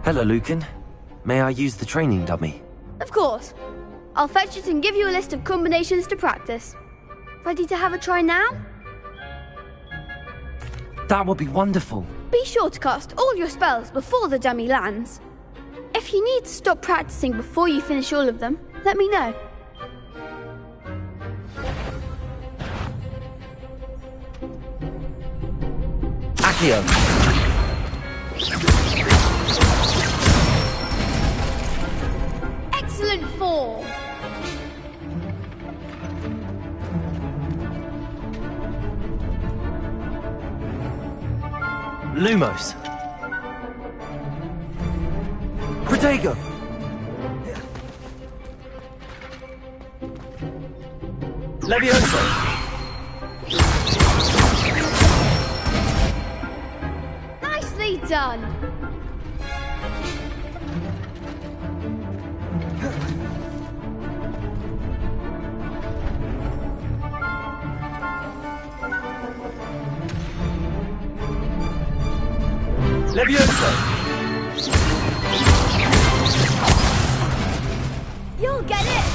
Hello, Lucan. May I use the training dummy? Of course. I'll fetch it and give you a list of combinations to practice. Ready to have a try now? That would be wonderful. Be sure to cast all your spells before the dummy lands. If you need to stop practicing before you finish all of them, let me know. Accio. Excellent form! Lumos. Protego. Levioso. Nicely done! Levioso. You'll get it!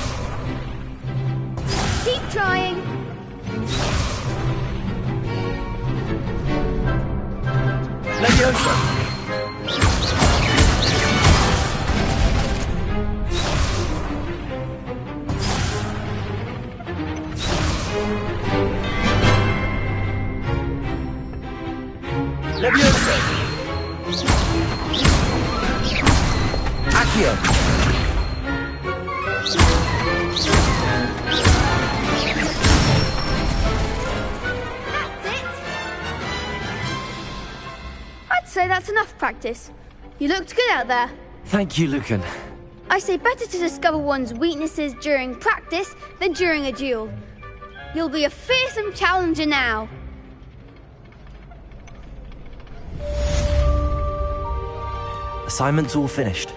Keep trying! Levioso. Levioso. Accio. That's it! I'd say that's enough practice. You looked good out there. Thank you, Lucan. I say better to discover one's weaknesses during practice than during a duel. You'll be a fearsome challenger now. Assignment's all finished.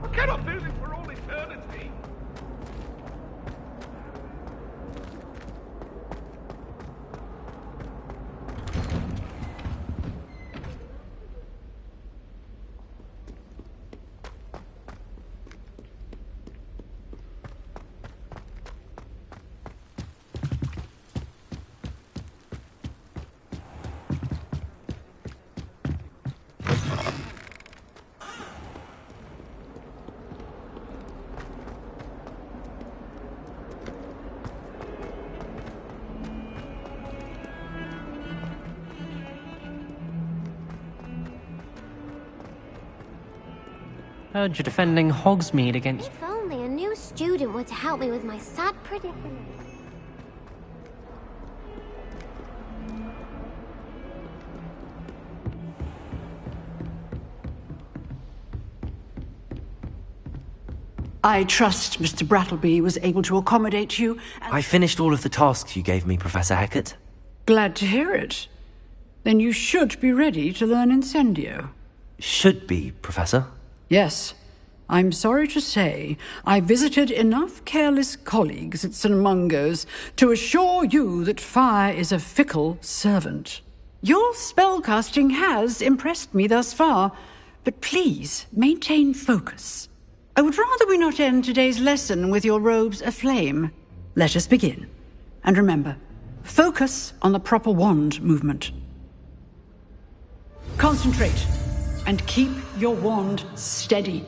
I cannot do this for all eternity. Heard you're defending Hogsmeade against... If only a new student were to help me with my sad predicament. I trust Mr. Brattleby was able to accommodate you. I finished all of the tasks you gave me, Professor Hecat. Glad to hear it. Then you should be ready to learn Incendio. Should be, Professor. Yes. I'm sorry to say, I visited enough careless colleagues at St. Mungo's to assure you that fire is a fickle servant. Your spellcasting has impressed me thus far, but please maintain focus. I would rather we not end today's lesson with your robes aflame. Let us begin. And remember, focus on the proper wand movement. Concentrate, and keep your wand steady.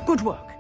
Good work.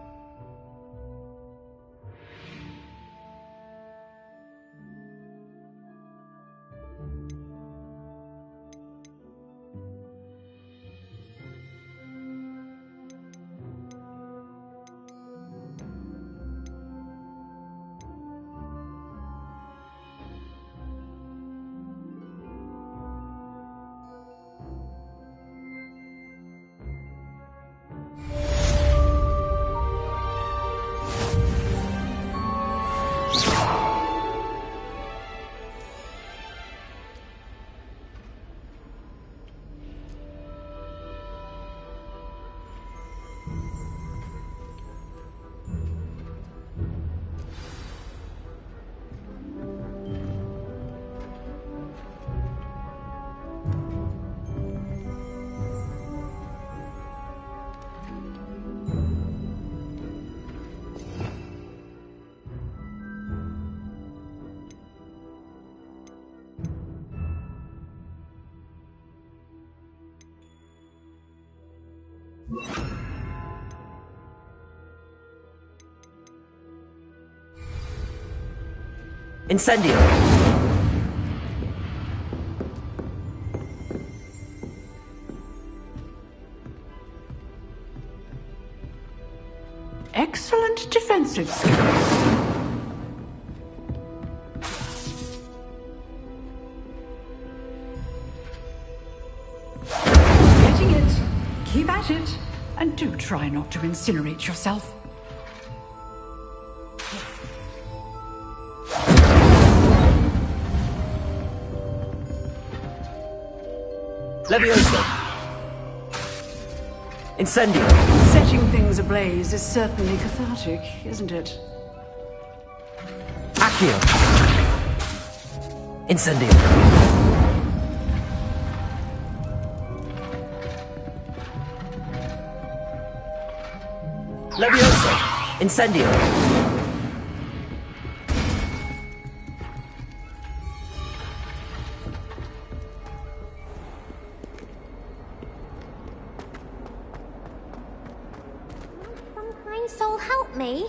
Incendio! Excellent defensive skills. Getting it. Keep at it. And do try not to incinerate yourself. Levioso! Incendio! Setting things ablaze is certainly cathartic, isn't it? Accio! Incendio! Levioso! Incendio! Some kind soul help me?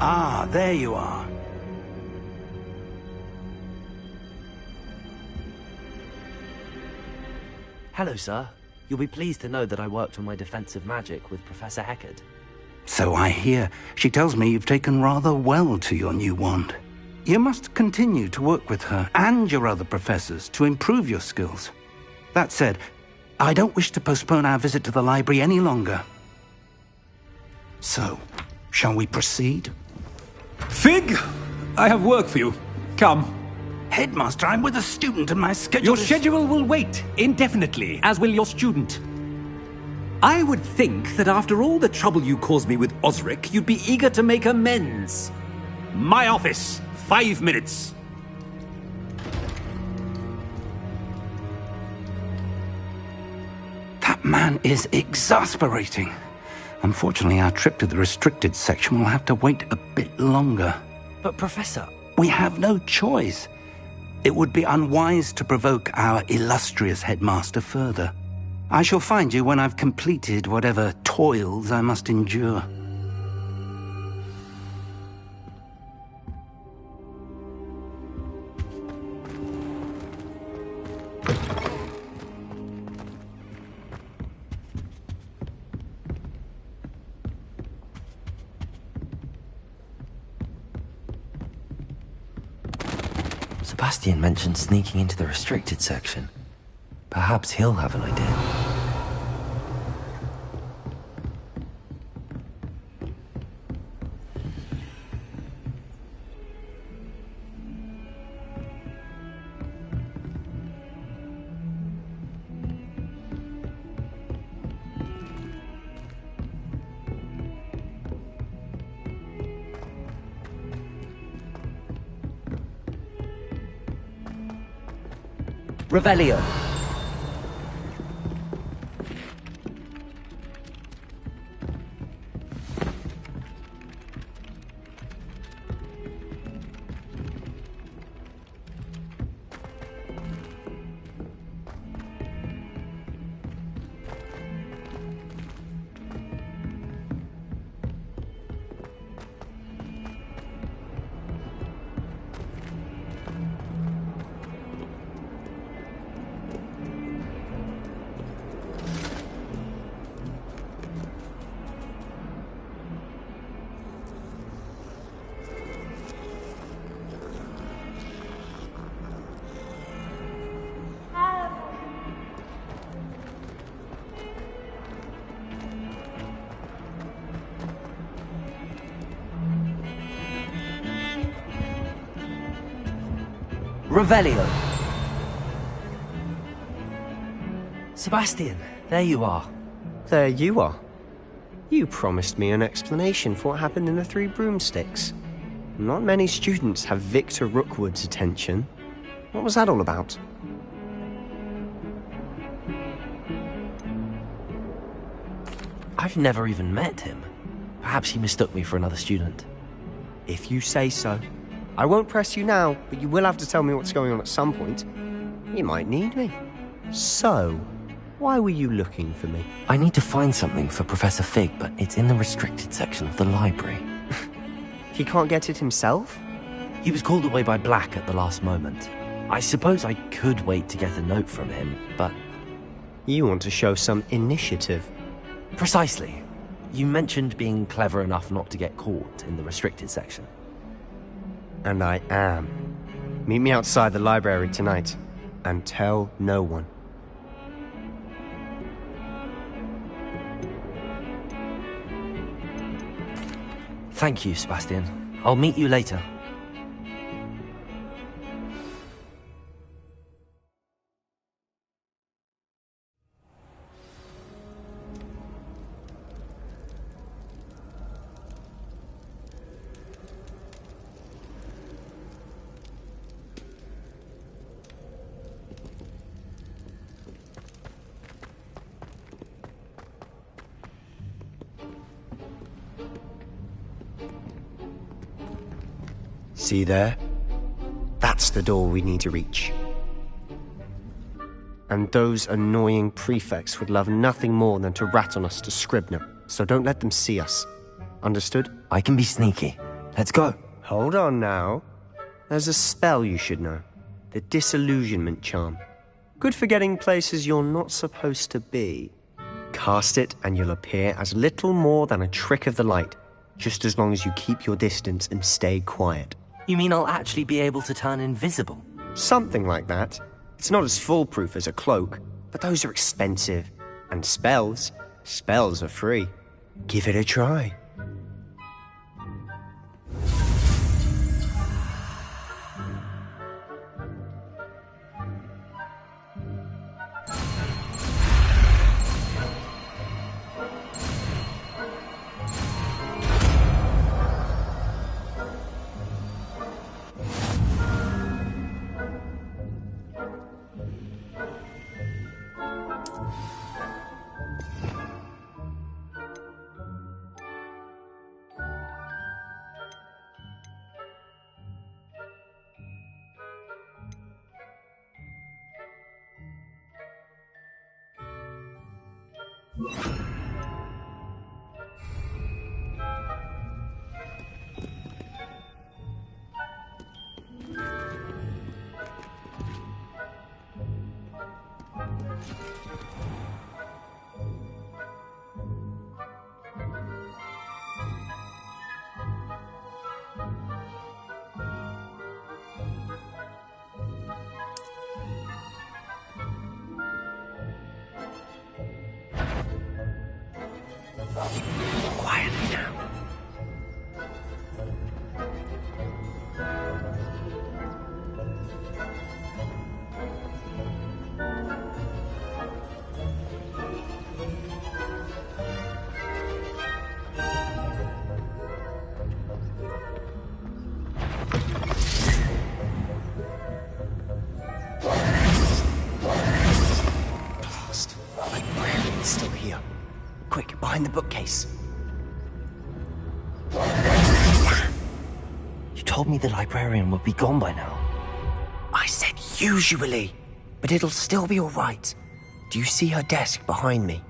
Ah, there you are. Hello, sir. You'll be pleased to know that I worked on my defensive magic with Professor Heckard. So I hear. She tells me you've taken rather well to your new wand. You must continue to work with her and your other professors to improve your skills. That said, I don't wish to postpone our visit to the library any longer. So, shall we proceed? Fig, I have work for you. Come. Headmaster, I'm with a student and my schedule Your is... schedule will wait indefinitely, as will your student. I would think that after all the trouble you caused me with Osric, you'd be eager to make amends. My office, 5 minutes. That man is exasperating. Unfortunately, our trip to the restricted section will have to wait a bit longer. But, Professor... We have no choice. It would be unwise to provoke our illustrious headmaster further. I shall find you when I've completed whatever toils I must endure. Sebastian mentioned sneaking into the restricted section. Perhaps he'll have an idea. Revelio. Revelio. Sebastian, there you are. There you are. You promised me an explanation for what happened in the Three Broomsticks. Not many students have Victor Rookwood's attention. What was that all about? I've never even met him. Perhaps he mistook me for another student. If you say so. I won't press you now, but you will have to tell me what's going on at some point. You might need me. So, why were you looking for me? I need to find something for Professor Fig, but it's in the restricted section of the library. He can't get it himself? He was called away by Black at the last moment. I suppose I could wait to get a note from him, but... You want to show some initiative. Precisely. You mentioned being clever enough not to get caught in the restricted section. And I am. Meet me outside the library tonight, and tell no one. Thank you, Sebastian. I'll meet you later. See there? That's the door we need to reach. And those annoying prefects would love nothing more than to rat on us to Scribner, so don't let them see us. Understood? I can be sneaky. Let's go. Hold on now. There's a spell you should know. The Disillusionment Charm. Good for getting places you're not supposed to be. Cast it and you'll appear as little more than a trick of the light, just as long as you keep your distance and stay quiet. You mean I'll actually be able to turn invisible? Something like that. It's not as foolproof as a cloak, but those are expensive. And spells are free. Give it a try. Quietly now. Blast. Librarian's still here. Quick, behind the bookcase. You told me the librarian would be gone by now. I said usually, but it'll still be all right. Do you see her desk behind me?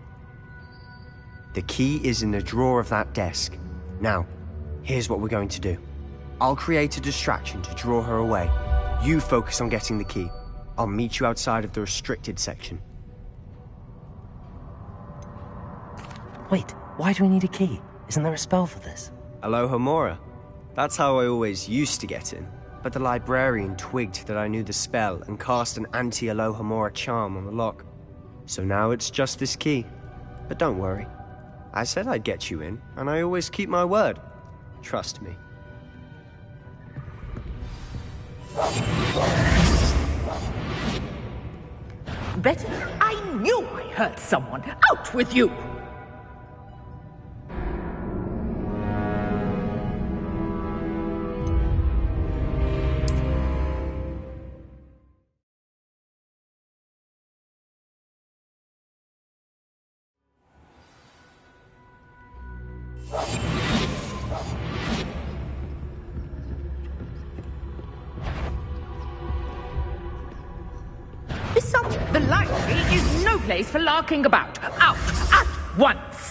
The key is in the drawer of that desk. Now, here's what we're going to do. I'll create a distraction to draw her away. You focus on getting the key. I'll meet you outside of the restricted section. Wait, why do we need a key? Isn't there a spell for this? Alohomora. That's how I always used to get in. But the librarian twigged that I knew the spell and cast an anti-Alohomora charm on the lock. So now it's just this key. But don't worry. I said I'd get you in, and I always keep my word. Trust me. Betty, I knew I heard someone. Out with you! Besides, the library is no place for larking about. Out at once!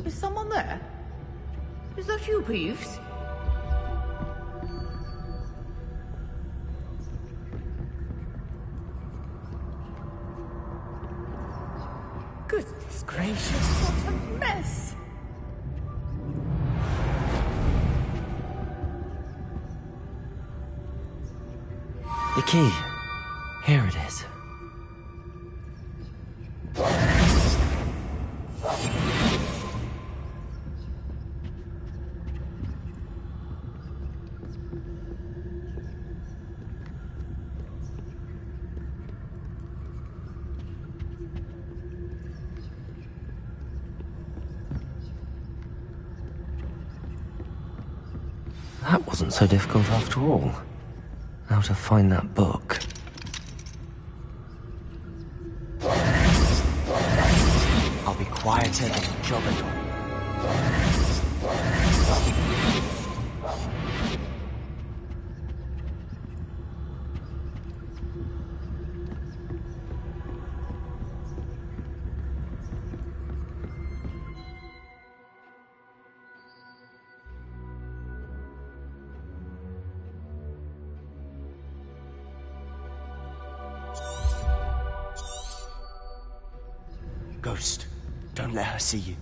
Is someone there? Is that you, Peeves? Goodness gracious, what a mess! The key. Here it is. That wasn't so difficult after all. How to find that book. I'll be quieter than a jobber. Ghost, don't let her see you.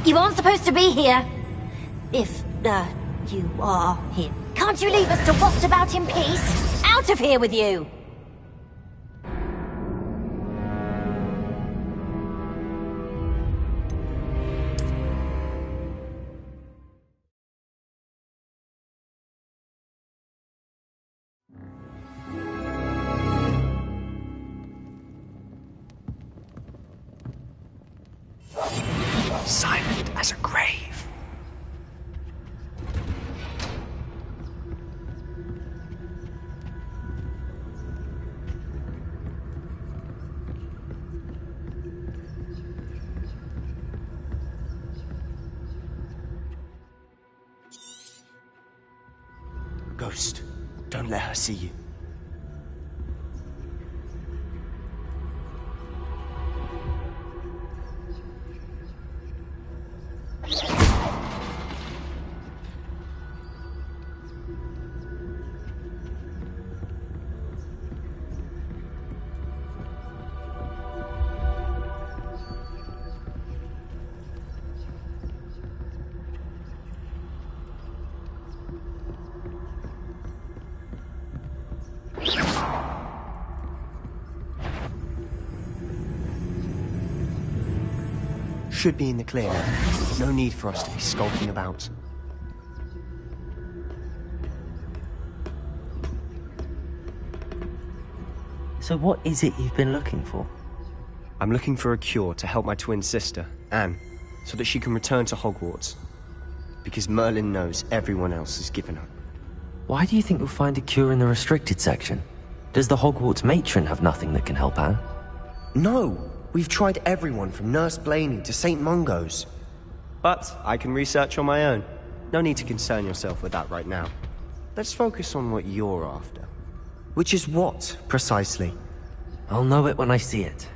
You aren't supposed to be here. If, you are here. Can't you leave us to waft about in peace? Out of here with you! Silent as a grave. Ghost, don't let her see you. Should be in the clear now. No need for us to be skulking about. So what is it you've been looking for? I'm looking for a cure to help my twin sister, Anne, so that she can return to Hogwarts. Because Merlin knows everyone else has given up. Why do you think you'll find a cure in the restricted section? Does the Hogwarts matron have nothing that can help Anne? No! We've tried everyone from Nurse Blaney to St. Mungo's. But I can research on my own. No need to concern yourself with that right now. Let's focus on what you're after. Which is what, precisely? I'll know it when I see it.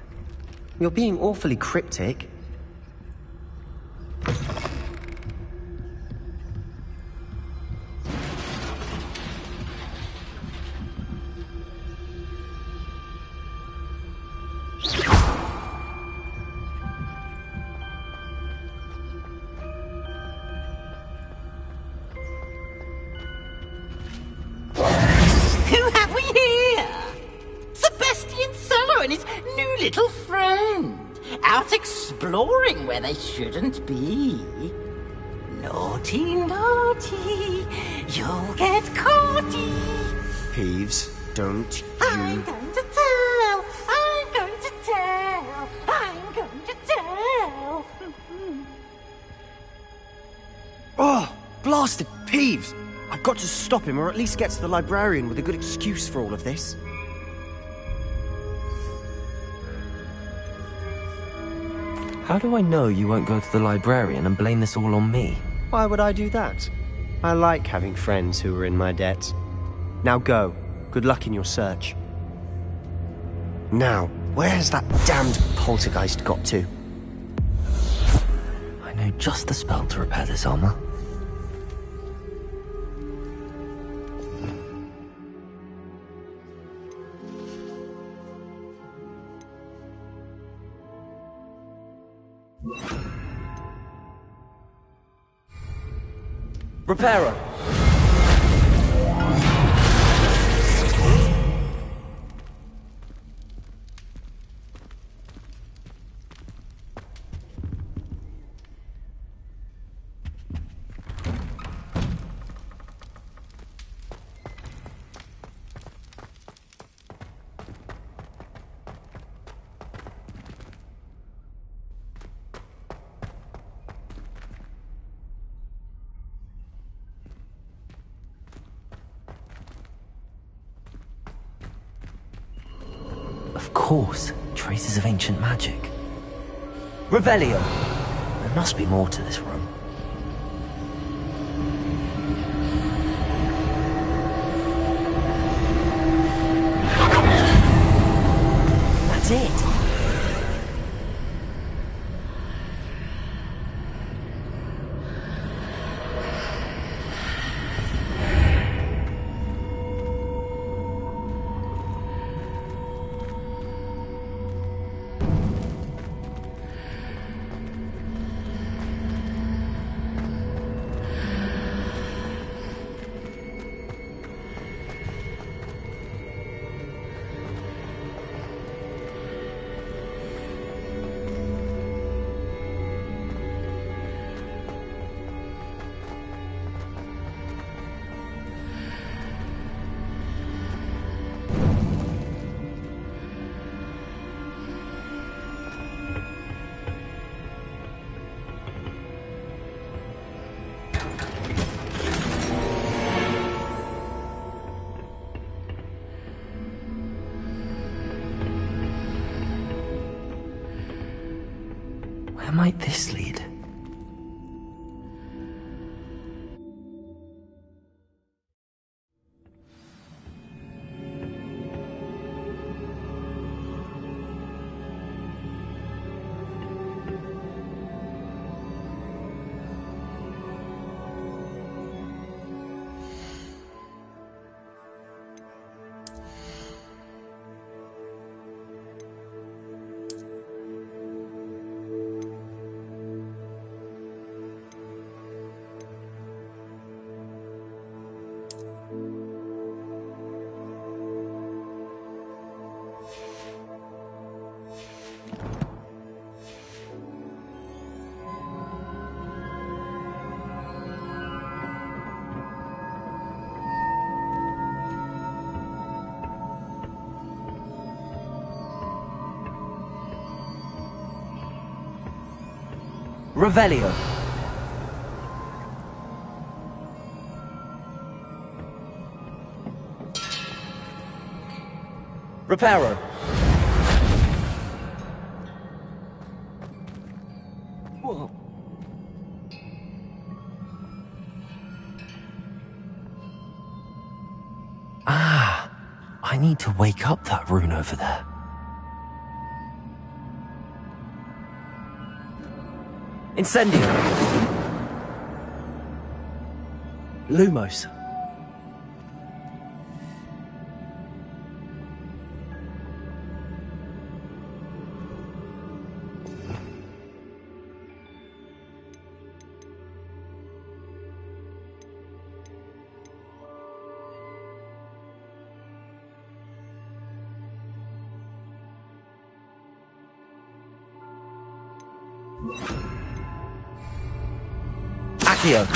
You're being awfully cryptic. Who have we here? Sebastian Sallow and his new little friend. Out exploring where they shouldn't be. Naughty, naughty. You'll get caughty. Peeves, don't I'm you... going to tell. I'm going to tell. I'm going to tell. Oh, blasted Peeves! I've got to stop him, or at least get to the librarian with a good excuse for all of this. How do I know you won't go to the librarian and blame this all on me? Why would I do that? I like having friends who are in my debt. Now go. Good luck in your search. Now, where has that damned poltergeist got to? I know just the spell to repair this armor. Reparo! Of course, traces of ancient magic. Revelio! There must be more to this room. That's it! Where might this lead? Revelio. Reparo. Whoa. Ah, I need to wake up that rune over there. Incendio. Lumos. Accio.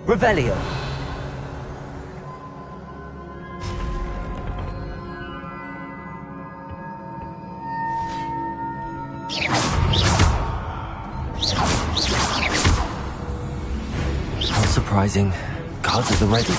Revelio. How surprising. Cards at the ready.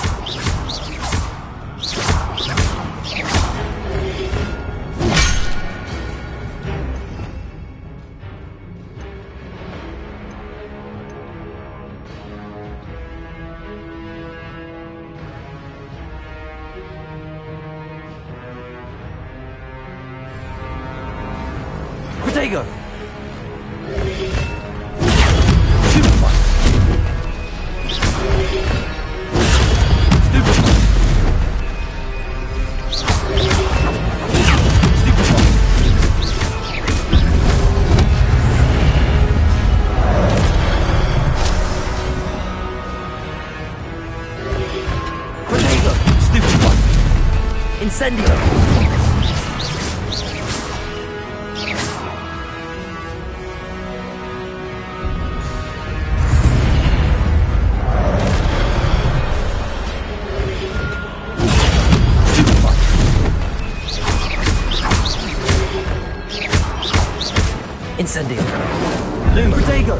Protego! Superfly! Stupefy! Protego! Stupefy! Incendio! Incendio. Luma. Protego.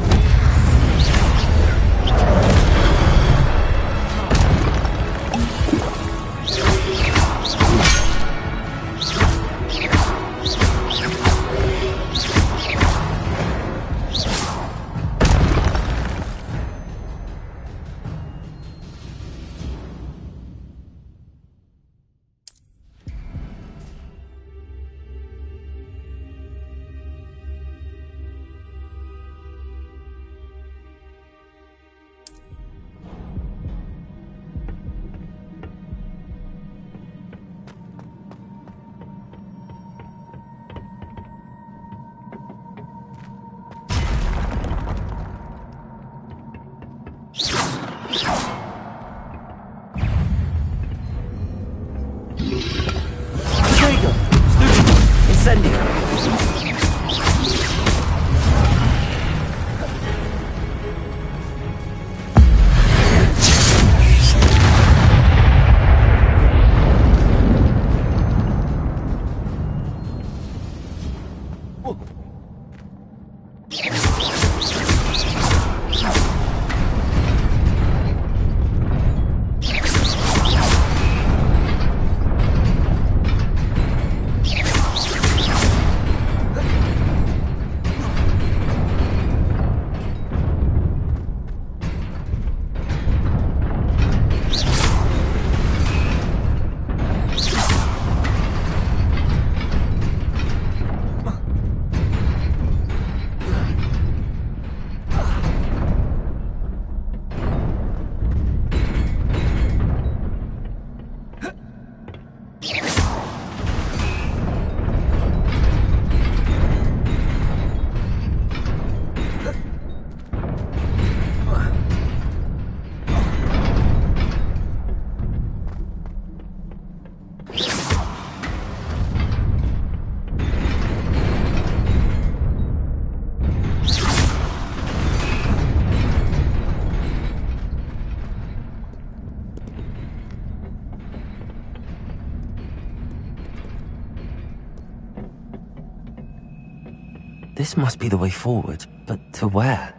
This must be the way forward, but to where?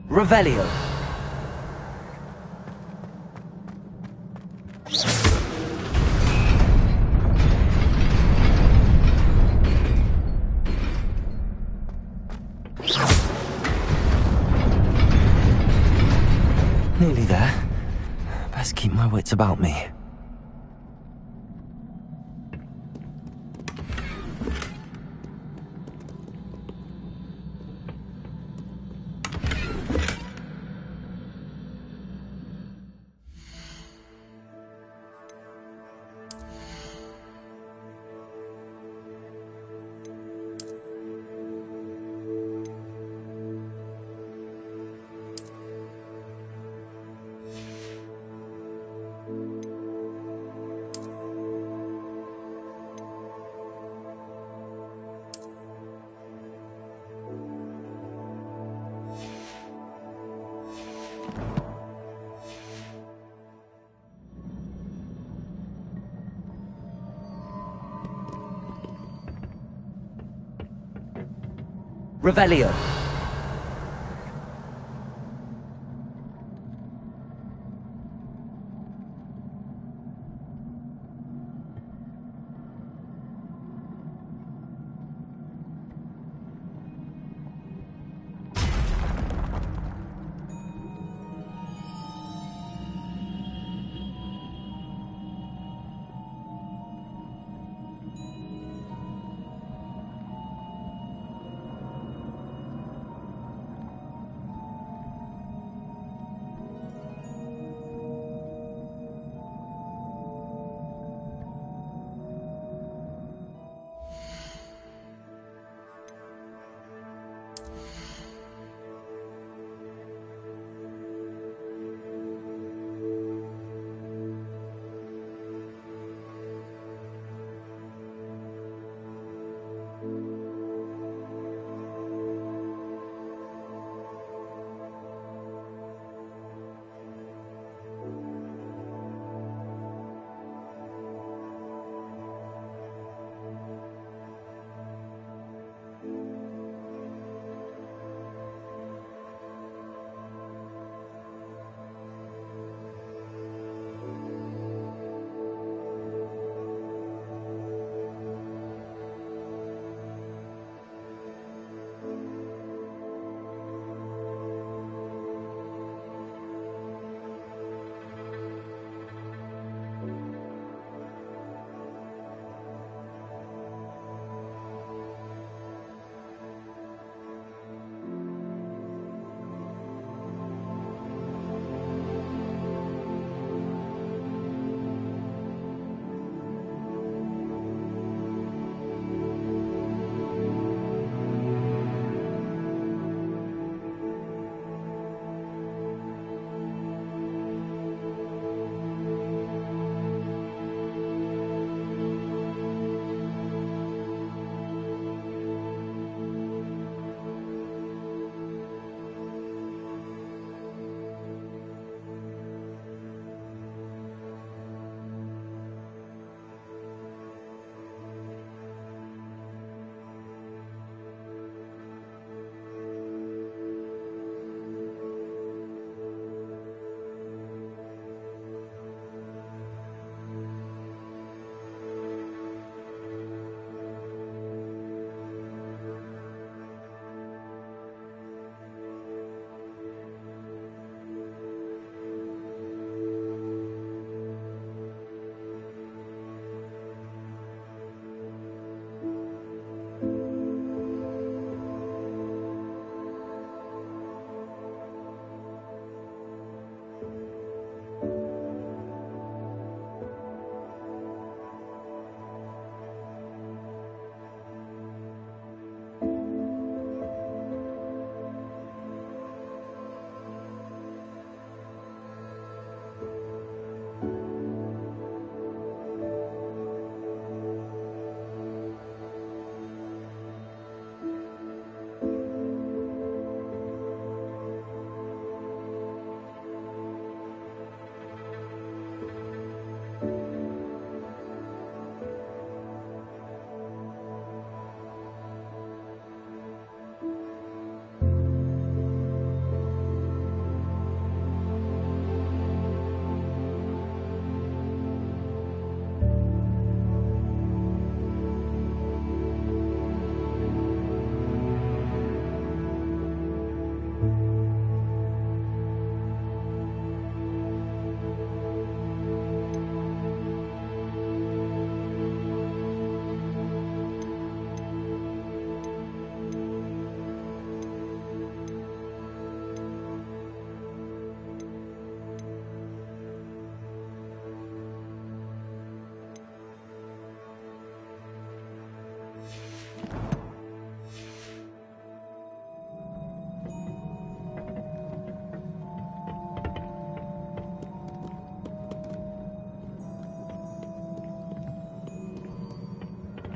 Revelio. Nearly there. Best keep my wits about me. Revelio.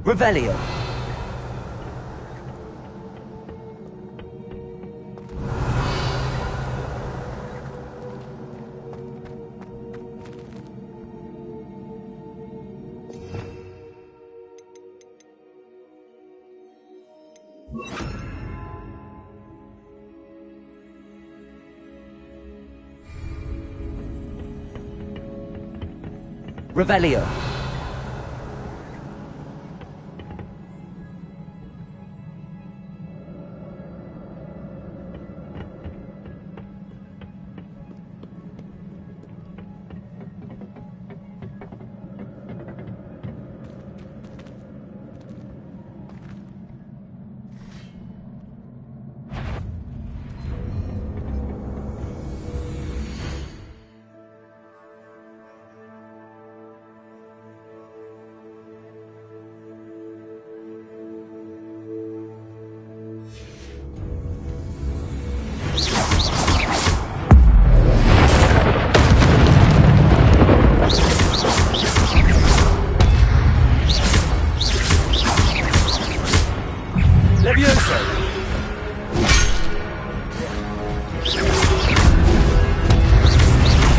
Revelio. Revelio. Levioso.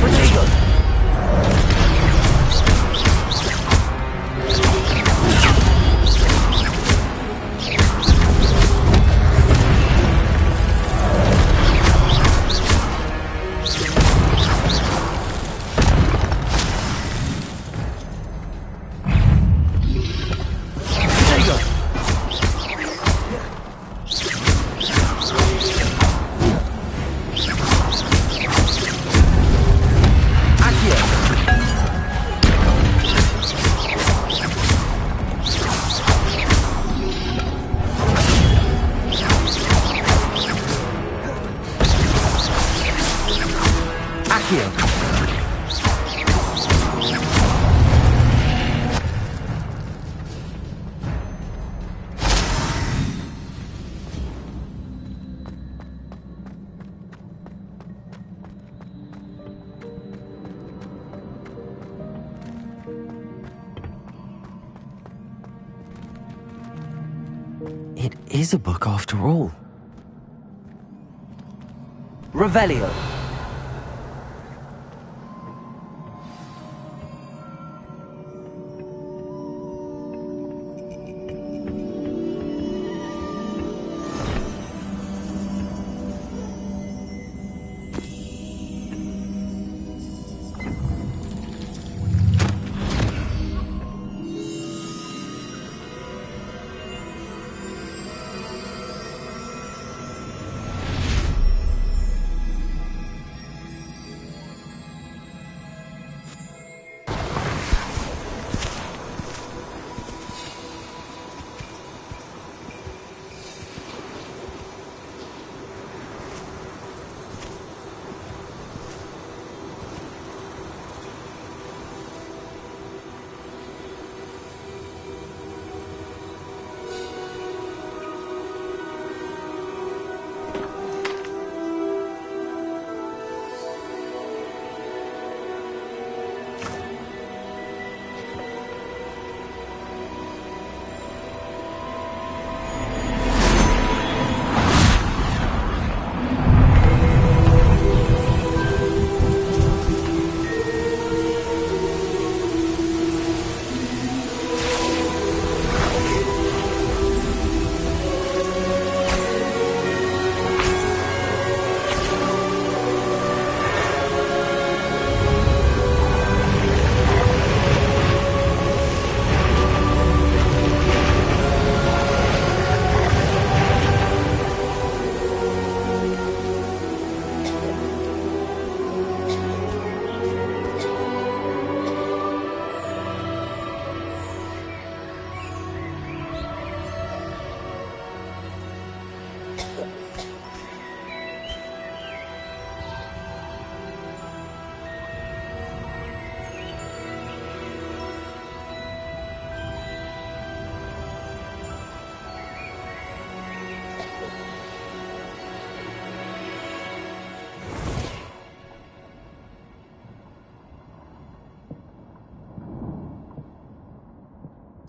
Protego. It is a book after all. Revelio.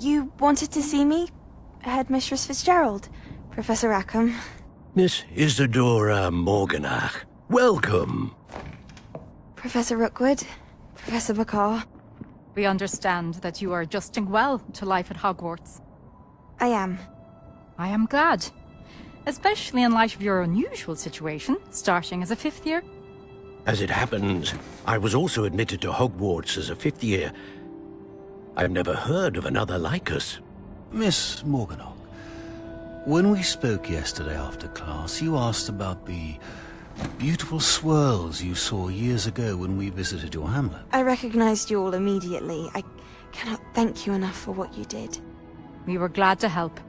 You wanted to see me? Headmistress Fitzgerald, Professor Rackham. Miss Isadora Morganach, welcome. Professor Rookwood, Professor Bakar. We understand that you are adjusting well to life at Hogwarts. I am. I am glad. Especially in light of your unusual situation, starting as a 5th year. As it happens, I was also admitted to Hogwarts as a 5th year. I've never heard of another like us. Miss Morganach, when we spoke yesterday after class, you asked about the beautiful swirls you saw years ago when we visited your hamlet. I recognized you all immediately. I cannot thank you enough for what you did. We were glad to help.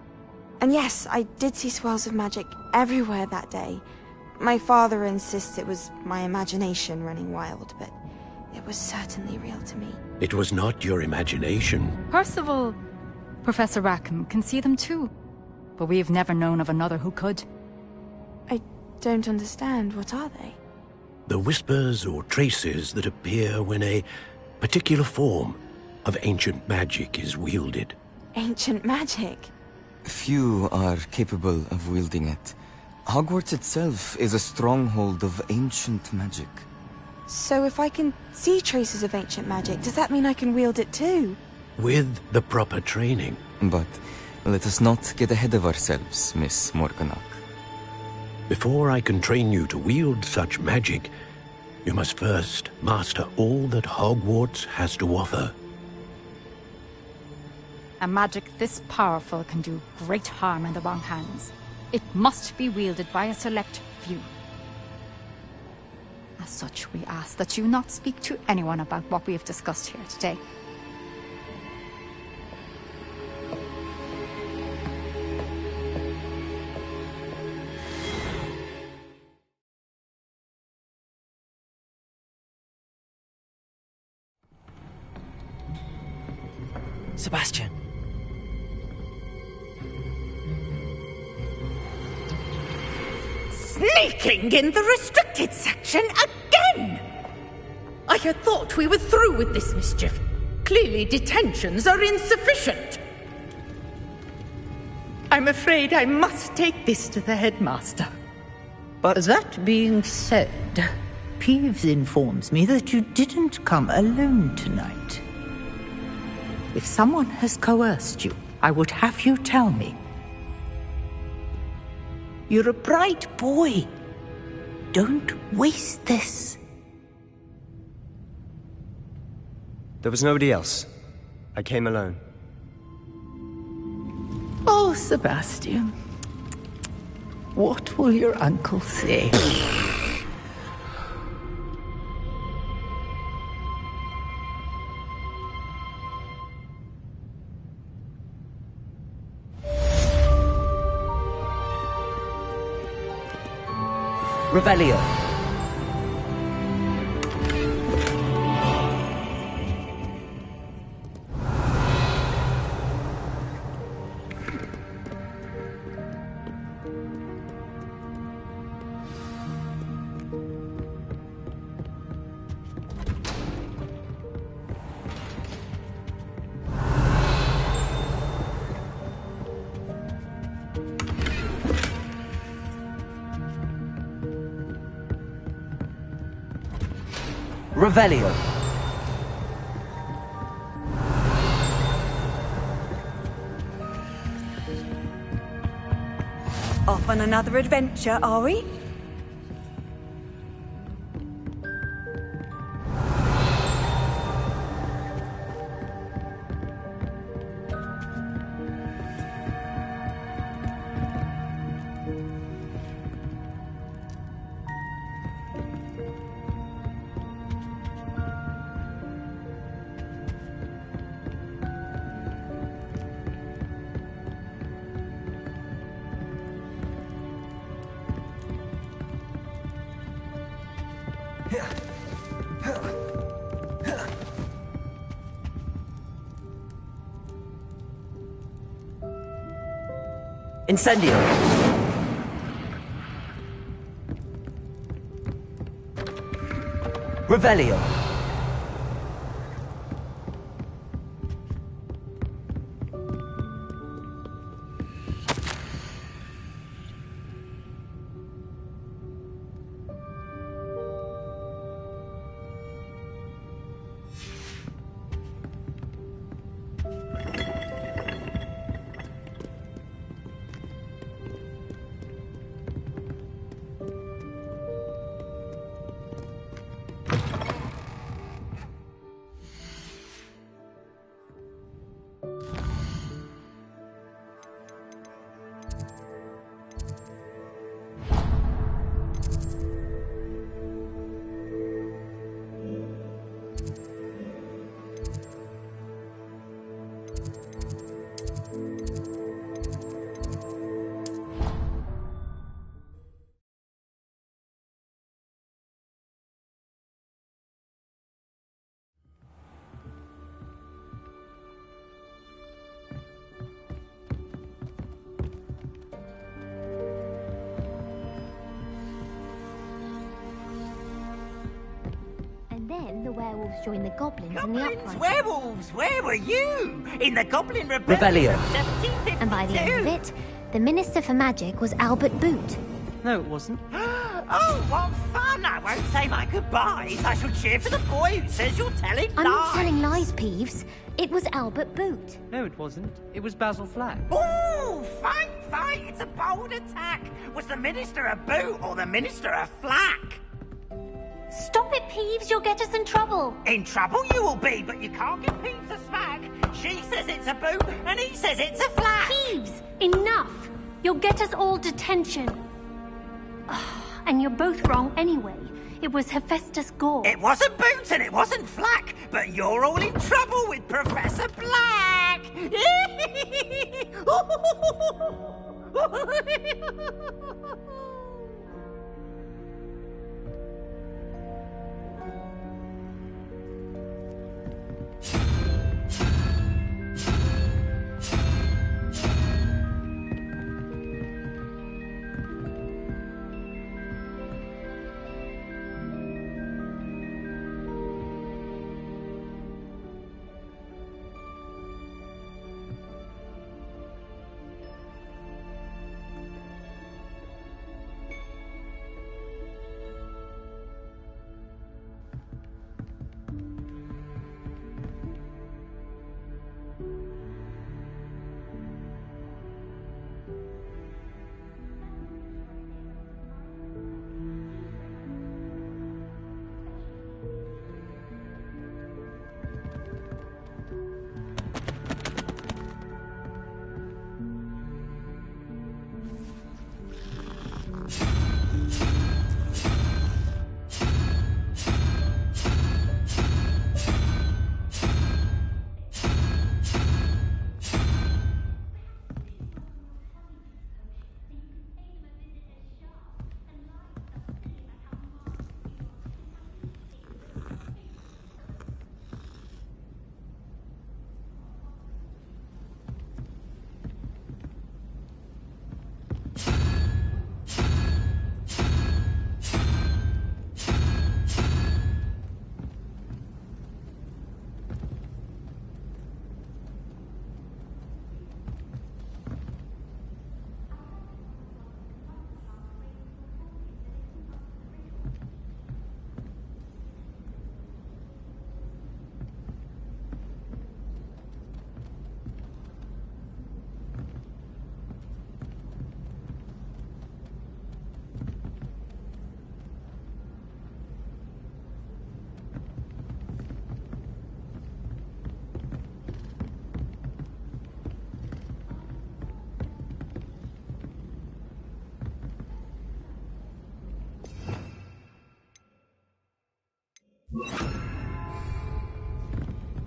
And yes, I did see swirls of magic everywhere that day. My father insists it was my imagination running wild, but it was certainly real to me. It was not your imagination. Percival, Professor Rackham can see them too. But we have never known of another who could. I don't understand. What are they? The whispers or traces that appear when a particular form of ancient magic is wielded. Ancient magic? Few are capable of wielding it. Hogwarts itself is a stronghold of ancient magic. So if I can see traces of ancient magic, does that mean I can wield it too? With the proper training. But let us not get ahead of ourselves, Miss Morganach. Before I can train you to wield such magic, you must first master all that Hogwarts has to offer. A magic this powerful can do great harm in the wrong hands. It must be wielded by a select few. As such, we ask that you not speak to anyone about what we have discussed here today. Sebastian. Sneaking in the restricted section again! I had thought we were through with this mischief. Clearly detentions are insufficient. I'm afraid I must take this to the headmaster. But that being said, Peeves informs me that you didn't come alone tonight. If someone has coerced you, I would have you tell me. You're a bright boy. Don't waste this. There was nobody else. I came alone. Oh, Sebastian. What will your uncle say? Revelio. Revelio. Off on another adventure, are we? Incendio. Revelio. then the werewolves joined the goblins in the Goblins, uprising. werewolves, where were you? In the Goblin Rebellion. Rebellion of 1752. And by the end of it, the Minister for Magic was Albert Boot. No, it wasn't. Oh, what fun! I won't say my goodbyes. I shall cheer for the boy who says you're telling I'm lies. not telling lies, Peeves. It was Albert Boot. No, it wasn't. It was Basil Flack. Ooh, fight! It's a bold attack. Was the Minister a boot or the Minister a flack? Stop it, Peeves. You'll get us in trouble. In trouble you will be, but you can't give Peeves a smack. She says it's a boot, and he says it's a flack. Peeves, enough. You'll get us all detention. And you're both wrong anyway. It was Hephaestus Gore. It wasn't boot and it wasn't flack, but you're all in trouble with Professor Black.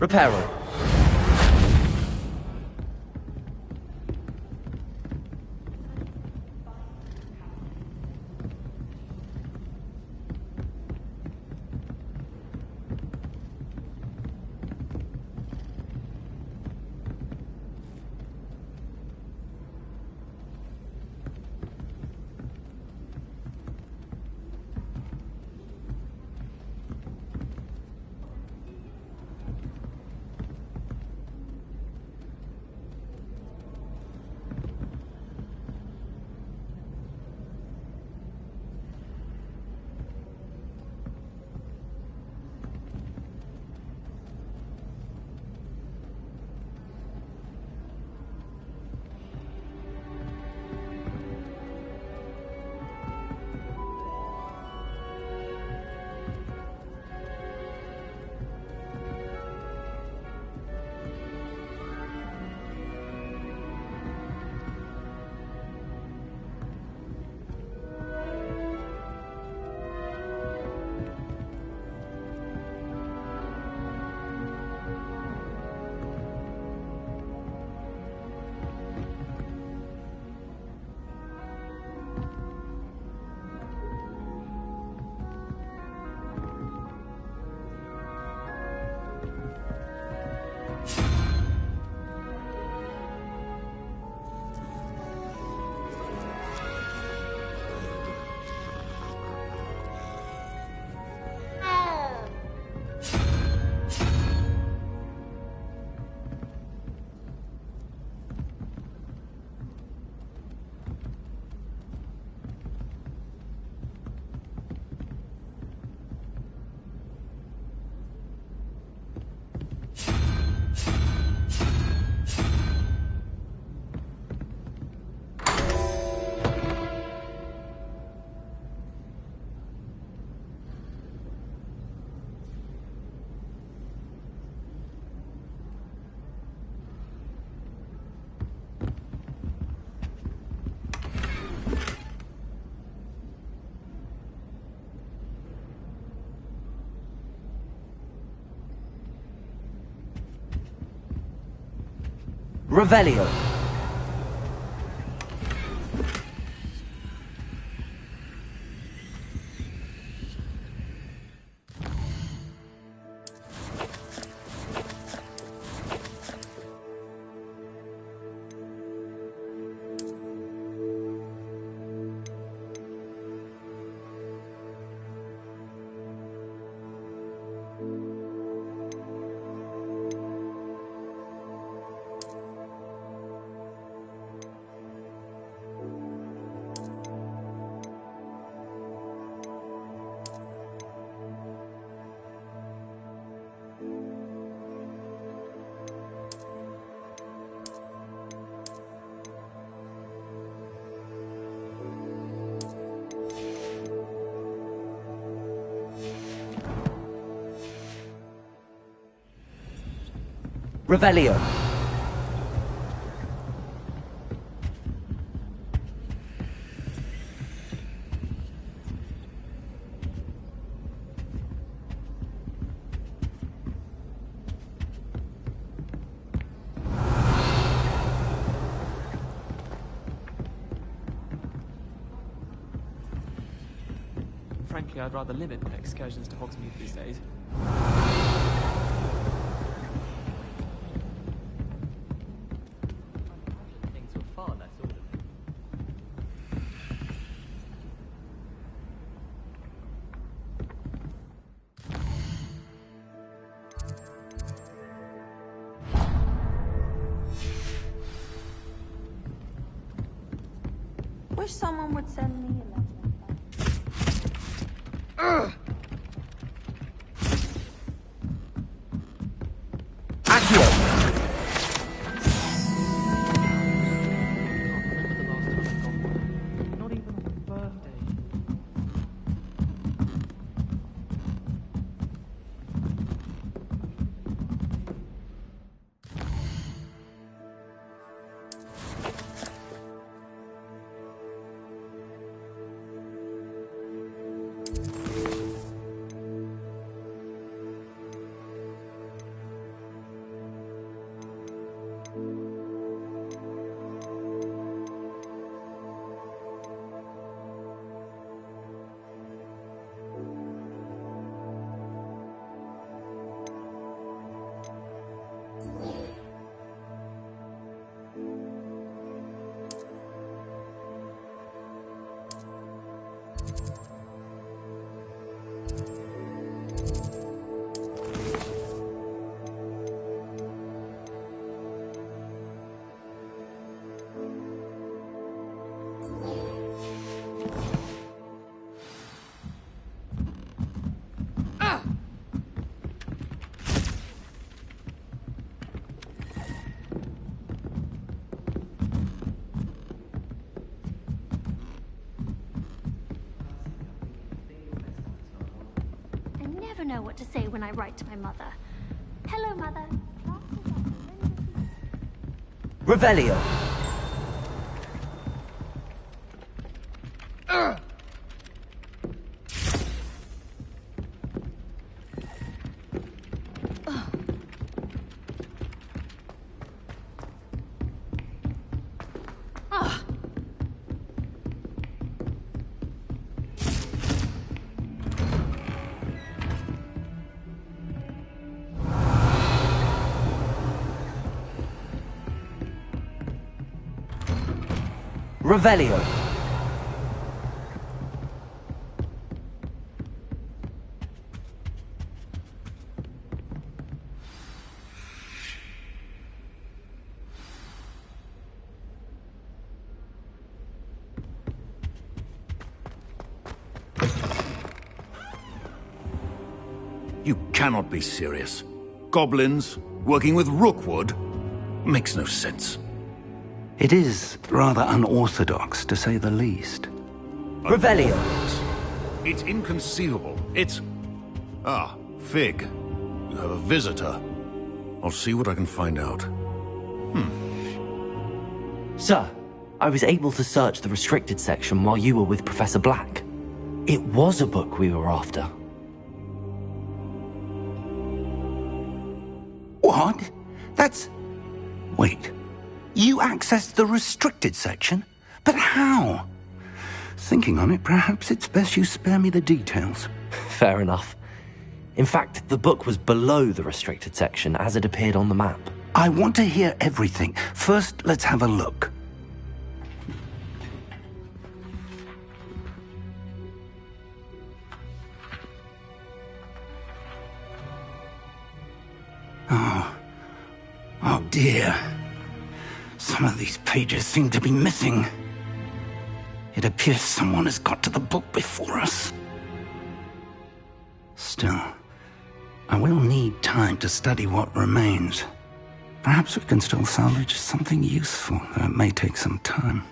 Reparo. Revelio. Revelio. Frankly, I'd rather limit excursions to Hogsmeade these days. Things were far less orderly. Wish someone would send me a letter. Know what to say when I write to my mother. Hello, Mother. Revelio. Revelio. You cannot be serious. Goblins working with Rookwood? Makes no sense. It is rather unorthodox, to say the least. Revelio. It's inconceivable. It's... Ah, Fig. You have a visitor. I'll see what I can find out. Sir, I was able to search the restricted section while you were with Professor Black. It was a book we were after. What? That's... Wait. You accessed the restricted section? But how? Thinking on it, perhaps it's best you spare me the details. Fair enough. In fact, the book was below the restricted section as it appeared on the map. I want to hear everything. First, let's have a look. Oh dear. Some of these pages seem to be missing. It appears someone has got to the book before us. Still, I will need time to study what remains. Perhaps we can still salvage something useful, though it may take some time.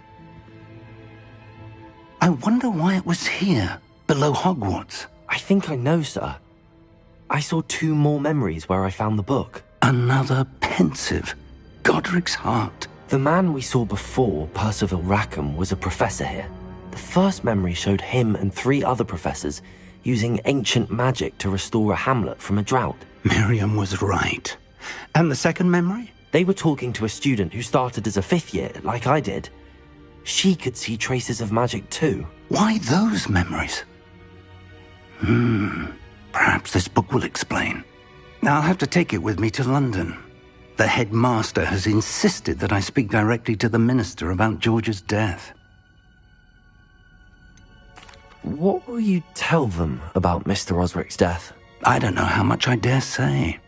I wonder why it was here, below Hogwarts. I think I know, sir. I saw 2 more memories where I found the book. Another pensive. Godric's heart. The man we saw before, Percival Rackham, was a professor here. The first memory showed him and 3 other professors using ancient magic to restore a hamlet from a drought. Miriam was right. And the second memory? They were talking to a student who started as a 5th year, like I did. She could see traces of magic too. Why those memories? Perhaps this book will explain. I'll have to take it with me to London. The headmaster has insisted that I speak directly to the minister about George's death. What will you tell them about Mr. Osric's death? I don't know how much I dare say.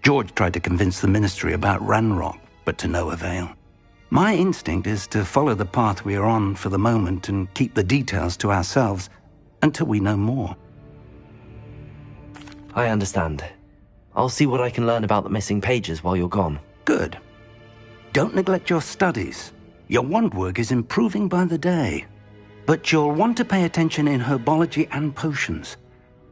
George tried to convince the ministry about Ranrock, but to no avail. My instinct is to follow the path we are on for the moment and keep the details to ourselves until we know more. I understand. I'll see what I can learn about the missing pages while you're gone. Good. Don't neglect your studies. Your wand work is improving by the day. But you'll want to pay attention in herbology and potions.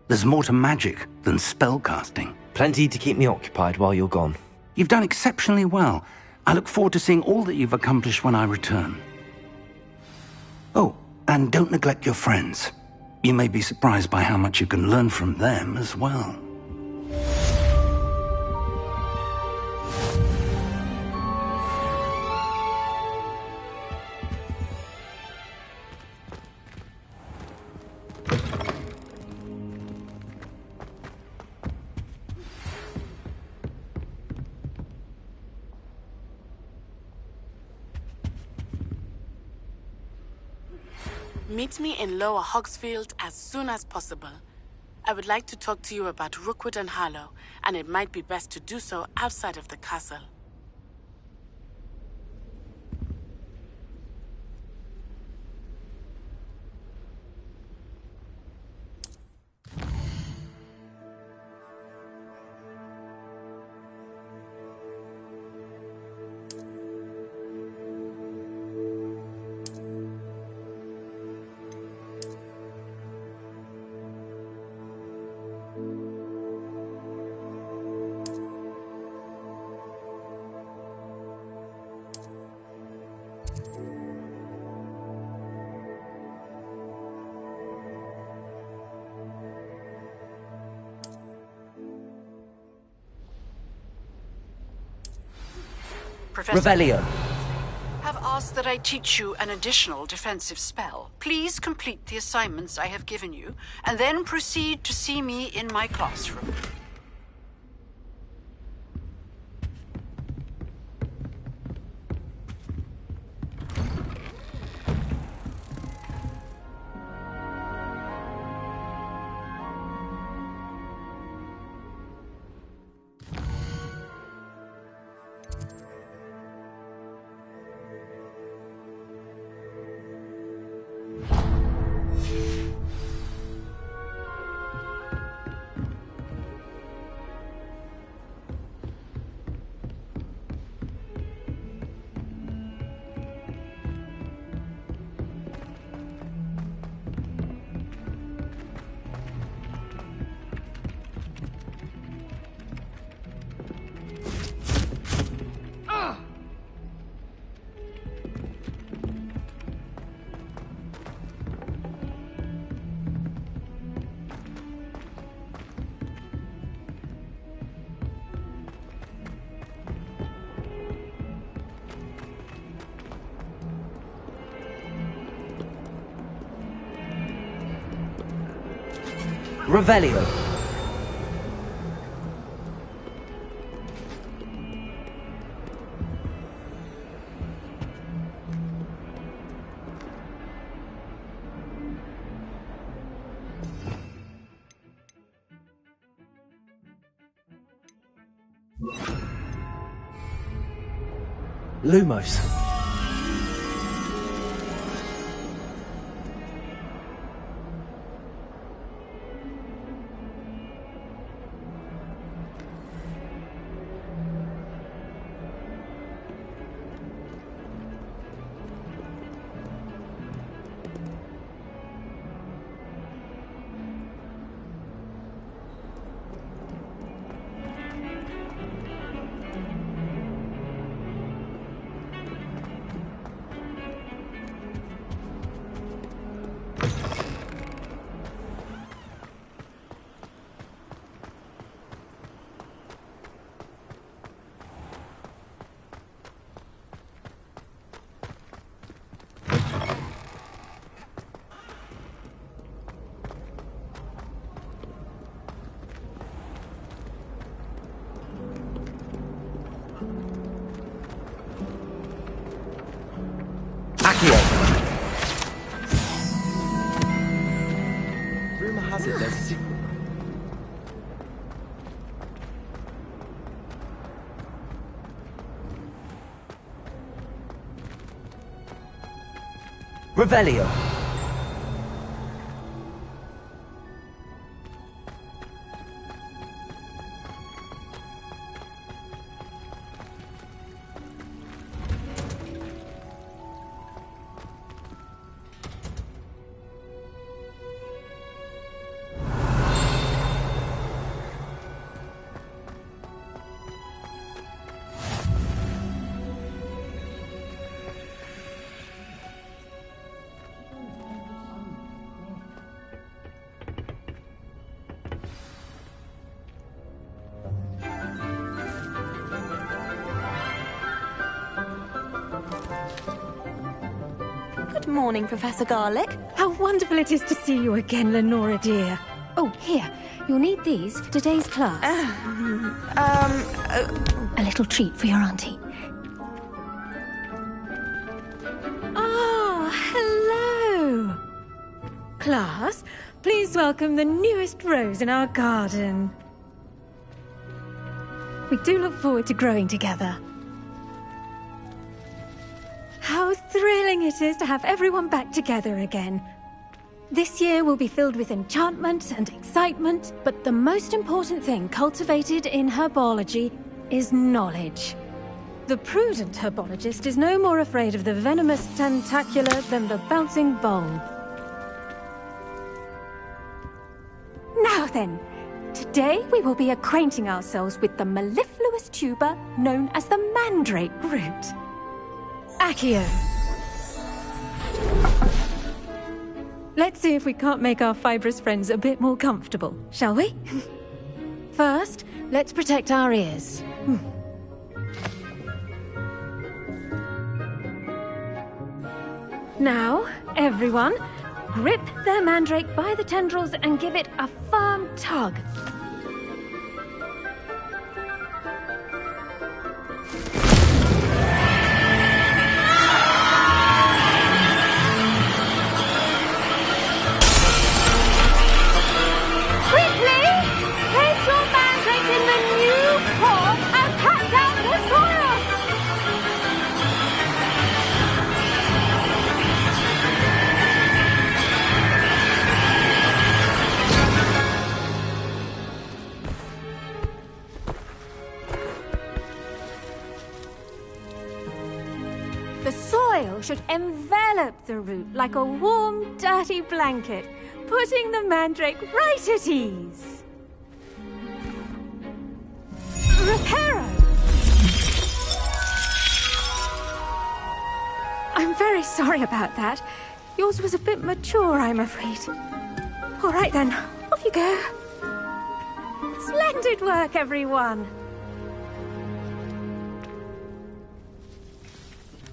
There's more to magic than spellcasting. Plenty to keep me occupied while you're gone. You've done exceptionally well. I look forward to seeing all that you've accomplished when I return. Oh, and don't neglect your friends. You may be surprised by how much you can learn from them as well. Meet me in Lower Hogsfield as soon as possible. I would like to talk to you about Rookwood and Harlow, and it might be best to do so outside of the castle. Professor, Revelio. have asked that I teach you an additional defensive spell. Please complete the assignments I have given you, and then proceed to see me in my classroom. Revelio. Lumos. Rumor has it there's a secret. Revelio. Good morning, Professor Garlick. How wonderful it is to see you again, Lenora dear. Oh, here. You'll need these for today's class. A little treat for your auntie. Oh, hello. Class, please welcome the newest rose in our garden. We do look forward to growing together. How thrilling it is to have everyone back together again. This year will be filled with enchantment and excitement, but the most important thing cultivated in herbology is knowledge. The prudent herbologist is no more afraid of the venomous tentacula than the bouncing vole. Now then, today we will be acquainting ourselves with the mellifluous tuber known as the mandrake root. Accio. Let's see if we can't make our fibrous friends a bit more comfortable, shall we? First, let's protect our ears. Now, everyone, grip their mandrake by the tendrils and give it a firm tug. The soil should envelop the root like a warm, dirty blanket, putting the mandrake right at ease. Reparo! I'm very sorry about that. Yours was a bit mature, I'm afraid. All right then, off you go. Splendid work, everyone.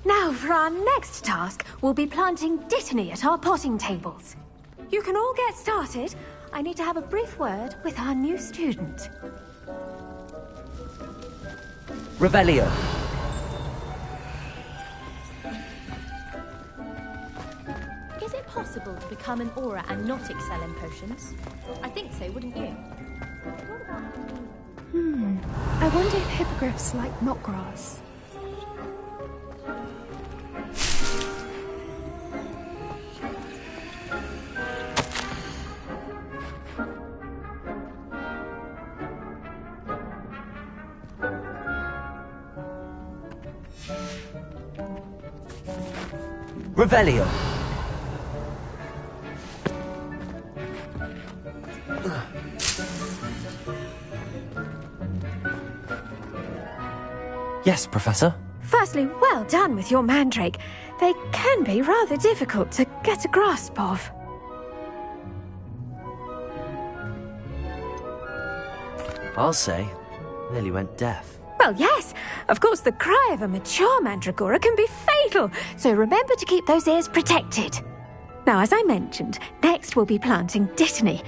Now, for our next task, we'll be planting dittany at our potting tables. You can all get started. I need to have a brief word with our new student. Revelio. Is it possible to become an aura and not excel in potions? I think so, wouldn't you? I wonder if hippogriffs like knotgrass. Revelio. Yes, Professor. Firstly, well done with your mandrake. They can be rather difficult to get a grasp of. I'll say, nearly went deaf. Well, yes. Of course, the cry of a mature mandragora can be fatal, so remember to keep those ears protected. Now, as I mentioned, next we'll be planting dittany.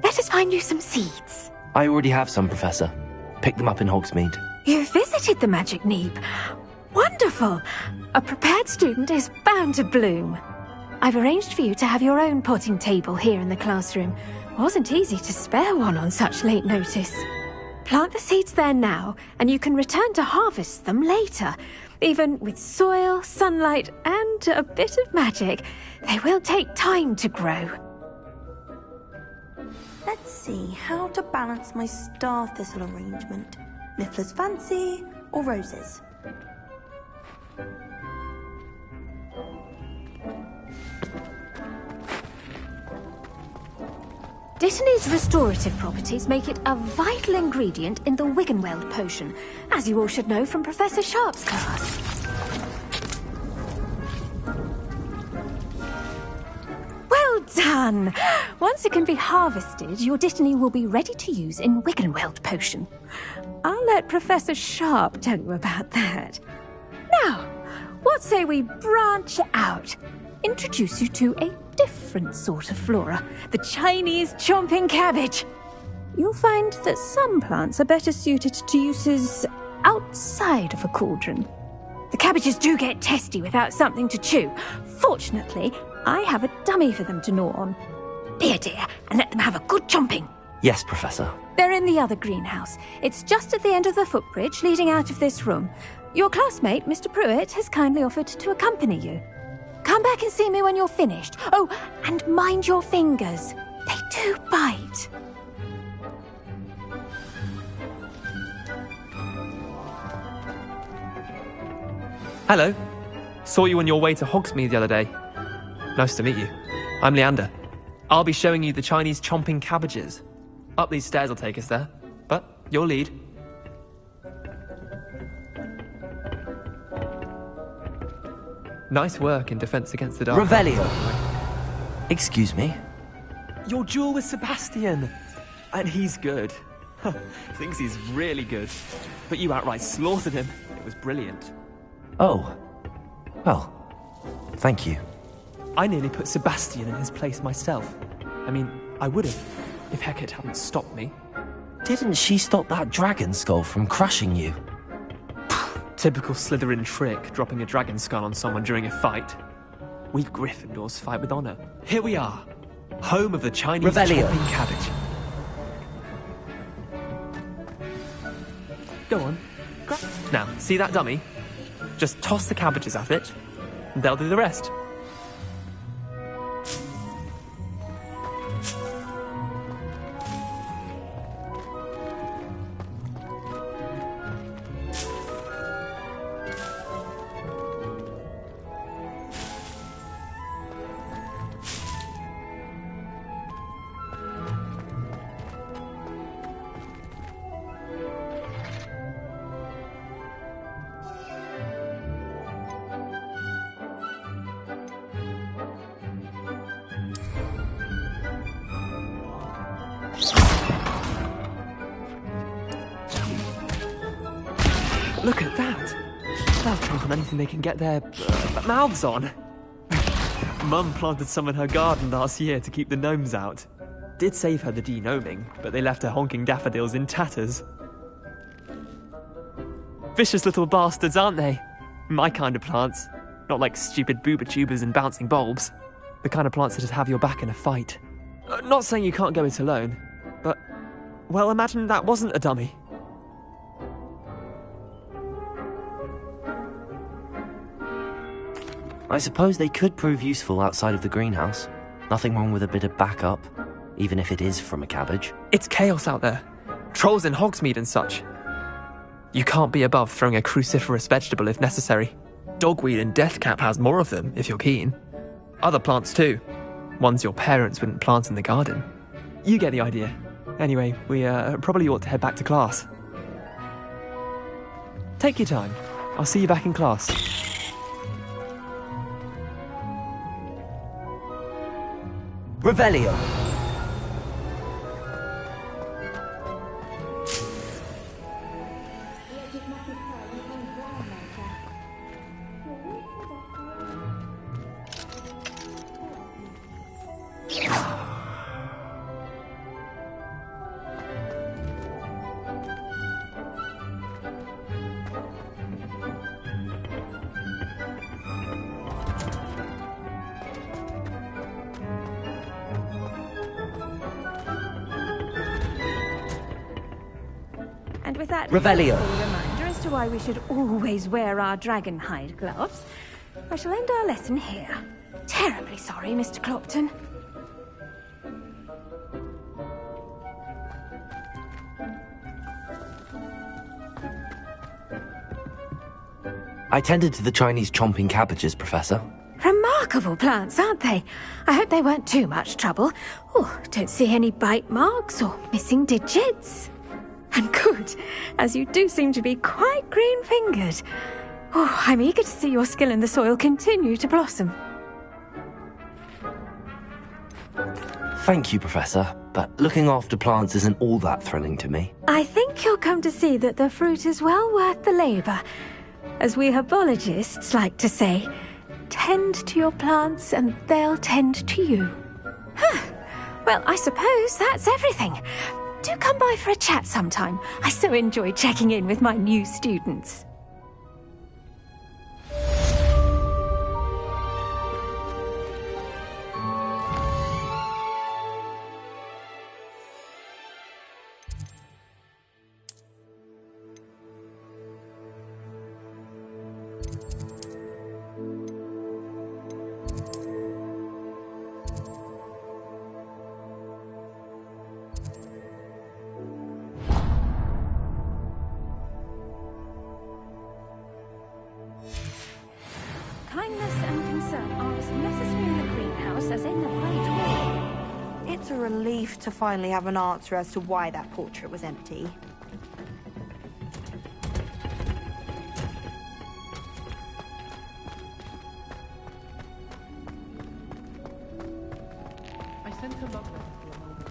Let us find you some seeds. I already have some, Professor. Picked them up in Hogsmeade. You visited the Magic Neep. Wonderful. A prepared student is bound to bloom. I've arranged for you to have your own potting table here in the classroom. Wasn't easy to spare one on such late notice. Plant the seeds there now, and you can return to harvest them later. Even with soil, sunlight, and a bit of magic, they will take time to grow. Let's see how to balance my star thistle arrangement. Niffler's fancy or roses? Dittany's restorative properties make it a vital ingredient in the Wiggenweld potion, as you all should know from Professor Sharp's class. Well done! Once it can be harvested, your Dittany will be ready to use in Wiggenweld potion. I'll let Professor Sharp tell you about that. Now, what say we branch out? Introduce you to a different sort of flora, the Chinese chomping cabbage. You'll find that some plants are better suited to uses outside of a cauldron. The cabbages do get testy without something to chew. Fortunately, I have a dummy for them to gnaw on. Be a dear and let them have a good chomping. Yes, Professor. They're in the other greenhouse. It's just at the end of the footbridge leading out of this room. Your classmate, Mr. Pruitt, has kindly offered to accompany you. Come back and see me when you're finished. Oh, and mind your fingers. They do bite. Hello. Saw you on your way to Hogsmeade the other day. Nice to meet you. I'm Leander. I'll be showing you the Chinese chomping cabbages. Up these stairs will take us there, but your lead. Nice work in Defense Against the Dark. Revelio. Excuse me? Your duel with Sebastian. And he's good. Thinks he's really good. But you outright slaughtered him. It was brilliant. Oh. Well, thank you. I nearly put Sebastian in his place myself. I mean, I would have, if Hecate hadn't stopped me. Didn't she stop that dragon skull from crushing you? Typical Slytherin trick, dropping a dragon skull on someone during a fight. We Gryffindors fight with honor. Here we are, home of the Chinese chomping cabbage. Go on. Now, see that dummy? Just toss the cabbages at it, and they'll do the rest. Look at that! They'll trunk on anything they can get their mouths on. Mum planted some in her garden last year to keep the gnomes out. did save her the denoming, but they left her honking daffodils in tatters. Vicious little bastards, aren't they? My kind of plants. Not like stupid booba tubers and bouncing bulbs. The kind of plants that just have your back in a fight. Not saying you can't go it alone, but, well, imagine that wasn't a dummy. I suppose they could prove useful outside of the greenhouse. Nothing wrong with a bit of backup, even if it is from a cabbage. It's chaos out there. Trolls in Hogsmeade and such. You can't be above throwing a cruciferous vegetable if necessary. Dogweed and deathcap has more of them, if you're keen. Other plants too. Ones your parents wouldn't plant in the garden. You get the idea. Anyway, we probably ought to head back to class. Take your time. I'll see you back in class. Revelio! And with that Revelio. reminder as to why we should always wear our dragon hide gloves, I shall end our lesson here. Terribly sorry, Mr. Clopton. I tended to the Chinese chomping cabbages, Professor. Remarkable plants, aren't they? I hope they weren't too much trouble. Oh, don't see any bite marks or missing digits. And good, as you do seem to be quite green-fingered. Oh, I'm eager to see your skill in the soil continue to blossom. Thank you, Professor, but looking after plants isn't all that thrilling to me. I think you'll come to see that the fruit is well worth the labour. As we herbologists like to say, tend to your plants and they'll tend to you. Huh. Well, I suppose that's everything. Do come by for a chat sometime. I so enjoy checking in with my new students. Kindness and concern are as necessary in the greenhouse as in the Great Hall. It's a relief to finally have an answer as to why that portrait was empty. I sent a log letter to a moment.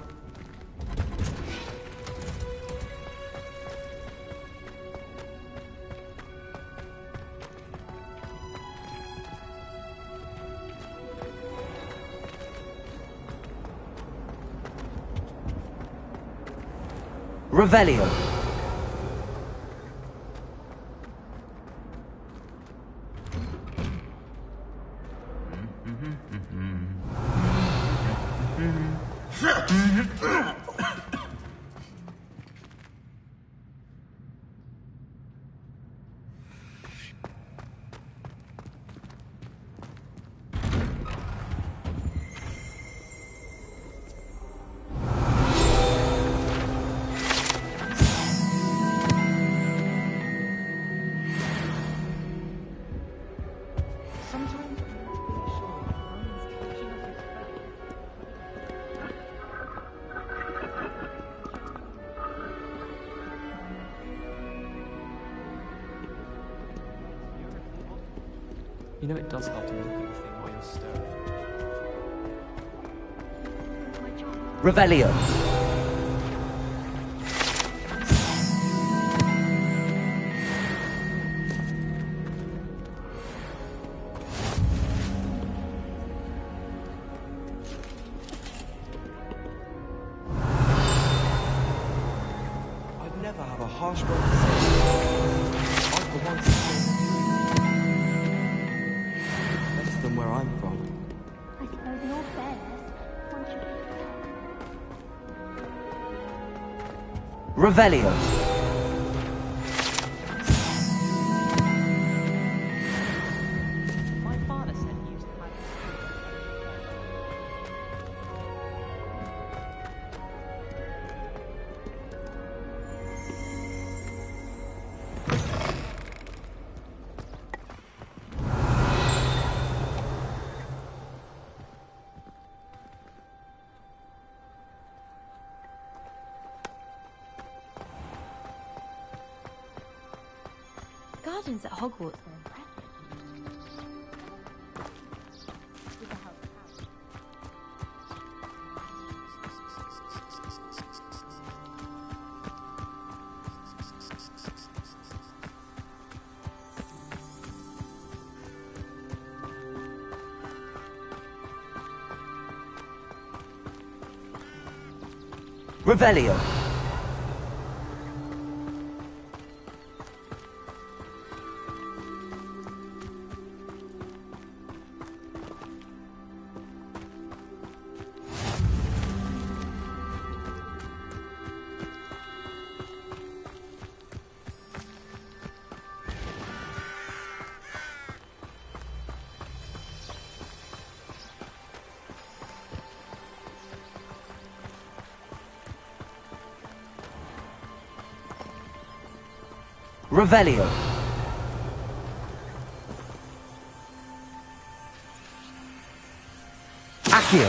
Revelio. You know it does help to look at the thing while you're stirring. Revelio. have a harsh word to say. I for one better than where I'm from. I suppose in all fairness, one should be Revelio. My father said he used to have Gardens at Hogwarts. Revelio. Revelio. Accio.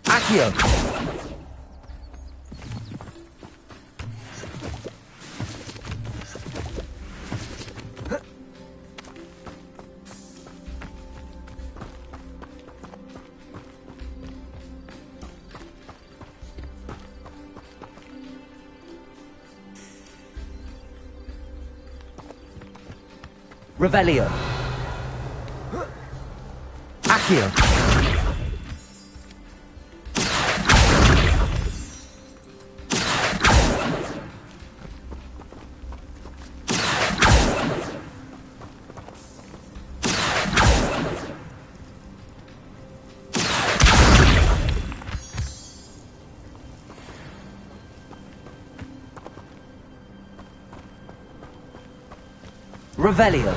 Accio. Revelio. Accio. Revelio.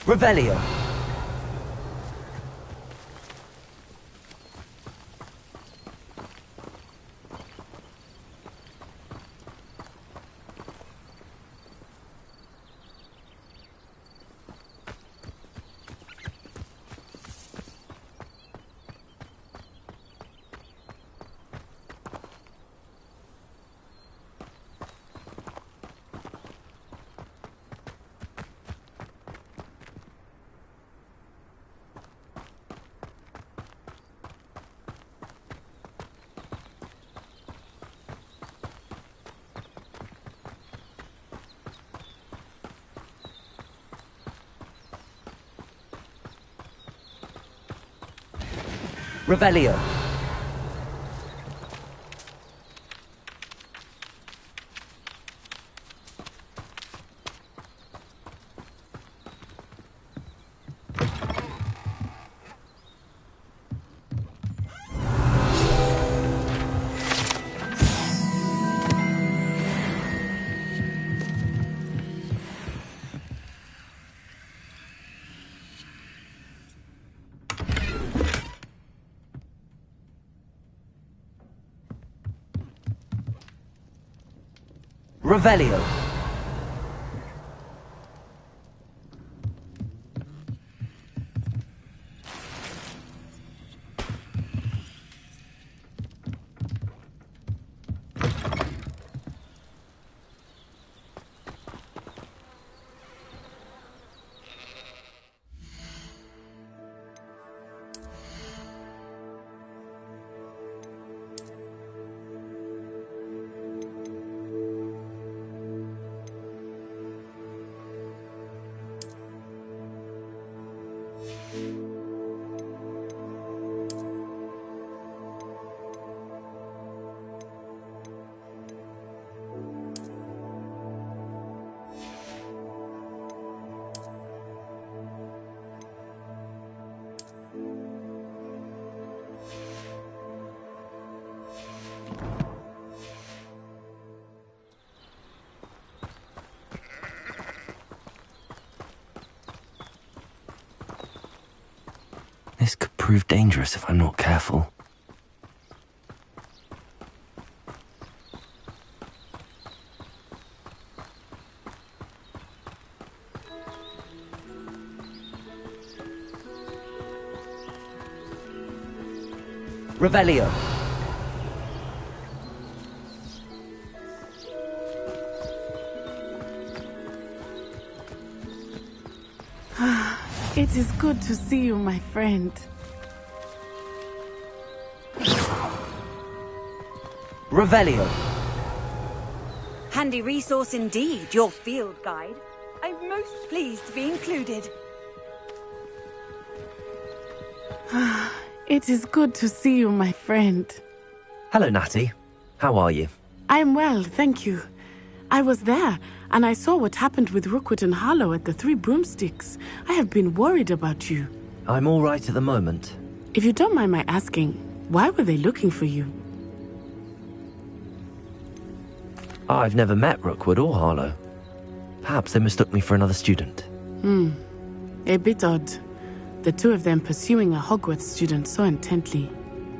Revelio. Revelio. Revelio. This could prove dangerous if I'm not careful. Revelio. It is good to see you, my friend. Revelio. Handy resource indeed, your field guide. I'm most pleased to be included. It is good to see you, my friend. Hello, Natty. How are you? I'm well, thank you. I was there, and I saw what happened with Rookwood and Harlow at the Three Broomsticks. I have been worried about you. I'm all right at the moment. If you don't mind my asking, why were they looking for you? I've never met Rookwood or Harlow. Perhaps they mistook me for another student. A bit odd. The two of them pursuing a Hogwarts student so intently.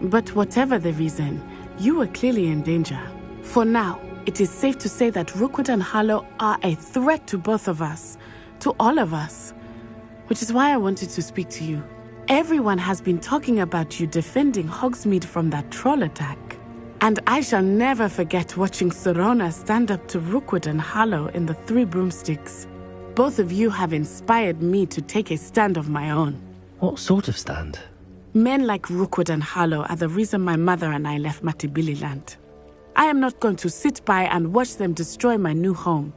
But whatever the reason, you were clearly in danger. For now, it is safe to say that Rookwood and Harlow are a threat to both of us. To all of us. Which is why I wanted to speak to you. Everyone has been talking about you defending Hogsmeade from that troll attack. And I shall never forget watching Serona stand up to Rookwood and Harlow in the Three Broomsticks. Both of you have inspired me to take a stand of my own. What sort of stand? Men like Rookwood and Harlow are the reason my mother and I left Matibili-land. I am not going to sit by and watch them destroy my new home.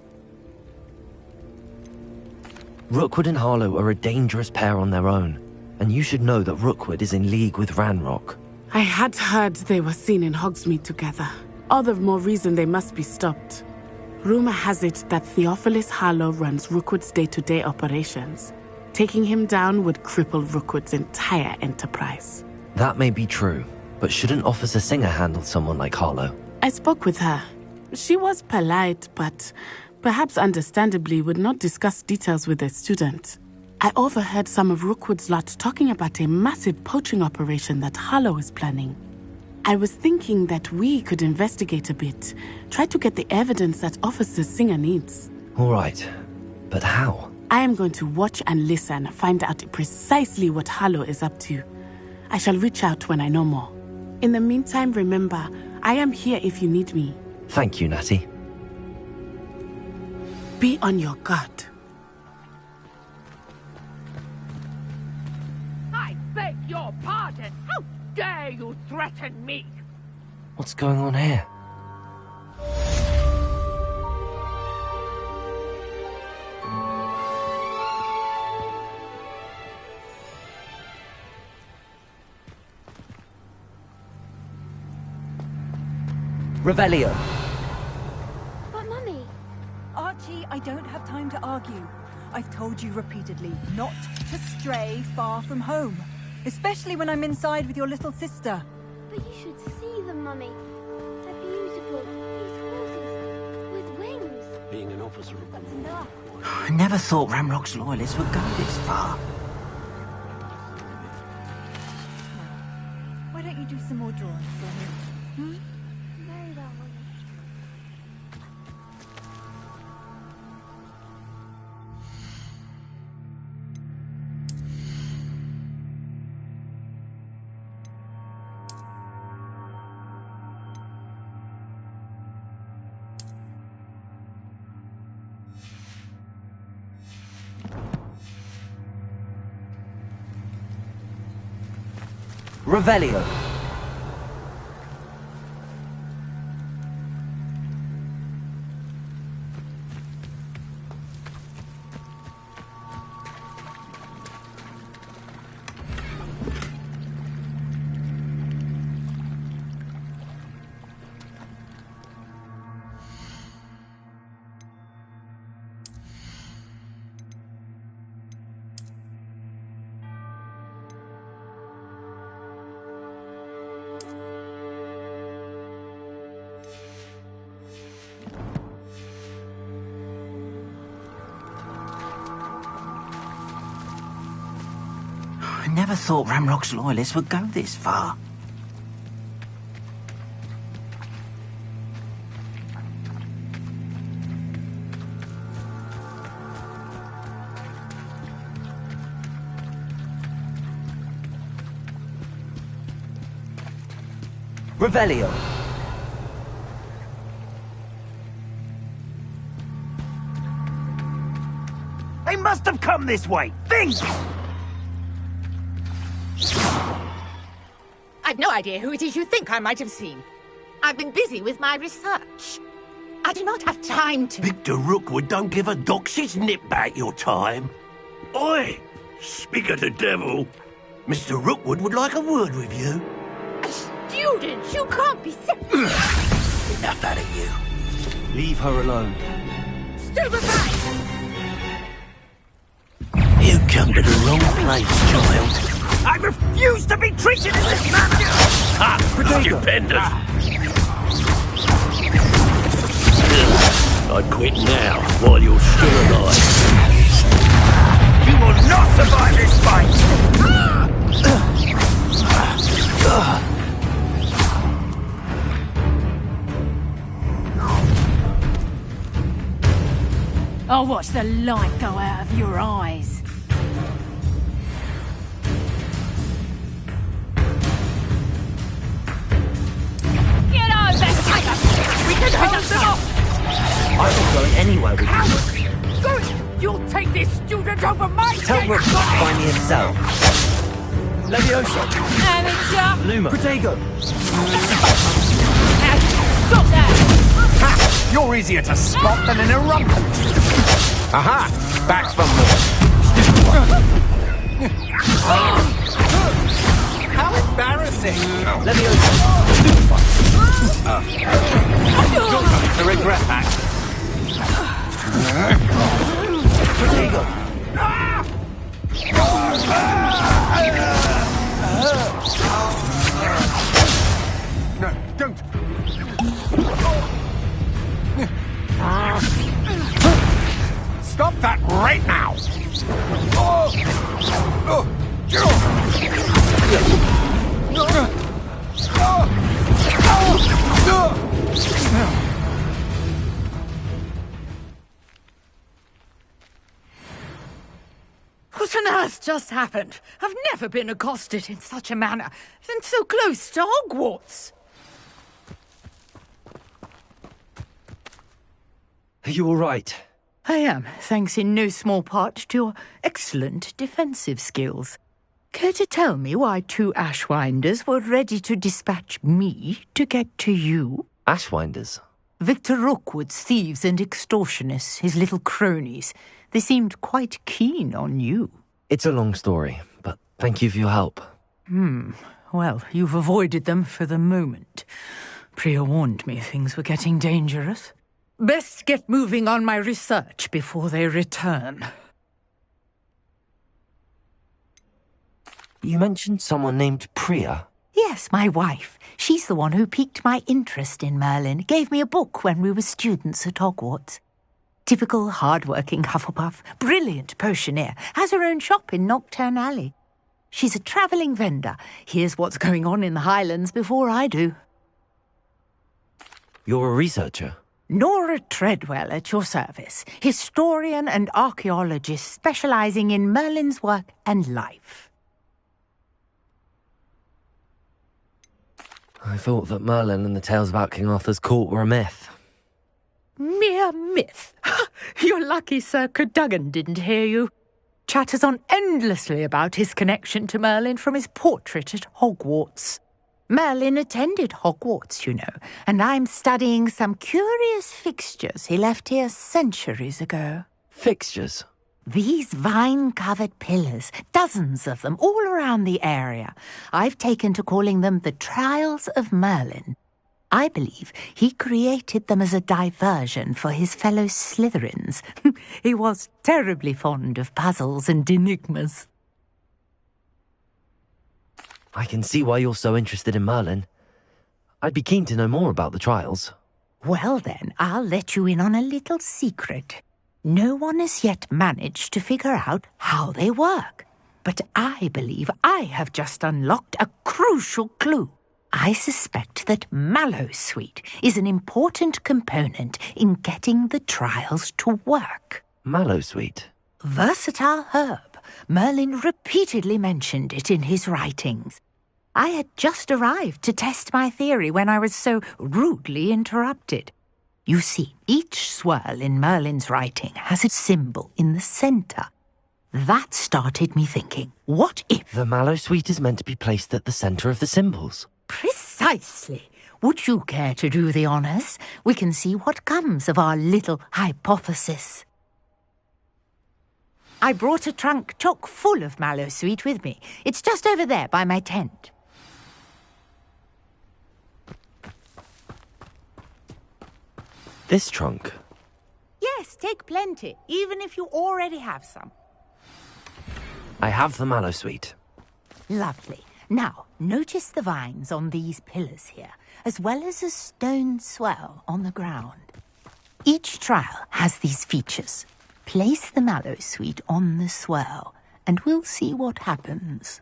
Rookwood and Harlow are a dangerous pair on their own, and you should know that Rookwood is in league with Ranrock. I had heard they were seen in Hogsmeade together. All the more reason they must be stopped. Rumor has it that Theophilus Harlow runs Rookwood's day-to-day operations. Taking him down would cripple Rookwood's entire enterprise. That may be true, but shouldn't Officer Singer handle someone like Harlow? I spoke with her. She was polite, but perhaps understandably would not discuss details with a student. I overheard some of Rookwood's lot talking about a massive poaching operation that Harlow is planning. I was thinking that we could investigate a bit, try to get the evidence that Officer Singer needs. All right, but how? I am going to watch and listen, find out precisely what Harlow is up to. I shall reach out when I know more. In the meantime, remember, I am here if you need me. Thank you, Natty. Be on your guard. I beg your pardon. How dare you threaten me? What's going on here? Revelio. But Mummy... Archie, I don't have time to argue. I've told you repeatedly not to stray far from home. Especially when I'm inside with your little sister. But you should see them, Mummy. They're beautiful. These horses with wings. Being an officer of the law. I never thought Ranrock's loyalists would go this far. Why don't you do some more drawing for me? Revelio. I never thought Ramrock's loyalists would go this far. Revelio. They must have come this way. Think! I've no idea who it is you think I might have seen. I've been busy with my research. I do not have time to... Victor Rookwood don't give a doxy's nip back your time. Oi! Speak of the devil. Mr. Rookwood would like a word with you. A student? You can't be Enough out of you. Leave her alone. Stupefy! You come to the wrong place, child. I refuse to be treated in this manner! Ha! Stupendous! I'd quit now, while you're still alive. You will not survive this fight! I'll watch the light go out of your eyes. Get over! We can hold them off! I'm not going anywhere with you. Good! You'll take this student over my Tell head! Rook to find me himself. Levioso. Amateur! Luma. Protego! Stop that! Ha! You're easier to spot than an irrumpent! Aha! Back from How embarrassing! Levioso. You're coming to regret that. Protego. No, don't! Stop that right now! What on earth just happened? I've never been accosted in such a manner, and so close to Hogwarts. Are you all right? I am, thanks in no small part to your excellent defensive skills. Care to tell me why two Ashwinders were ready to dispatch me to get to you? Ashwinders? Victor Rookwood's thieves and extortionists, his little cronies. They seemed quite keen on you. It's a long story, but thank you for your help. Well, you've avoided them for the moment. Priya warned me things were getting dangerous. Best get moving on my research before they return. You mentioned someone named Priya. Yes, my wife. She's the one who piqued my interest in Merlin. Gave me a book when we were students at Hogwarts. Typical hard-working Hufflepuff, brilliant potioneer, has her own shop in Knockturn Alley. She's a travelling vendor. Hears what's going on in the Highlands before I do. You're a researcher? Nora Treadwell at your service, historian and archaeologist specialising in Merlin's work and life. I thought that Merlin and the tales about King Arthur's court were a myth. Mere myth. You're lucky Sir Cadogan didn't hear you. chatters on endlessly about his connection to Merlin from his portrait at Hogwarts. Merlin attended Hogwarts, you know, and I'm studying some curious fixtures he left here centuries ago. Fixtures? These vine-covered pillars, dozens of them, all around the area. I've taken to calling them the Trials of Merlin. I believe he created them as a diversion for his fellow Slytherins. He was terribly fond of puzzles and enigmas. I can see why you're so interested in Merlin. I'd be keen to know more about the trials. Well then, I'll let you in on a little secret. No one has yet managed to figure out how they work. But I believe I have just unlocked a crucial clue. I suspect that Mallowsweet is an important component in getting the trials to work. Mallowsweet? Versatile herb. Merlin repeatedly mentioned it in his writings. I had just arrived to test my theory when I was so rudely interrupted. You see, each swirl in Merlin's writing has a symbol in the centre. That started me thinking, what if... The Mallowsweet is meant to be placed at the centre of the symbols. Precisely. Would you care to do the honours? We can see what comes of our little hypothesis. I brought a trunk chock full of Mallowsweet with me. It's just over there by my tent. This trunk? Yes, take plenty, even if you already have some. I have the Mallowsweet. Lovely. Now, notice the vines on these pillars here, as well as a stone swell on the ground. Each trial has these features. Place the Mallowsweet on the swell, and we'll see what happens.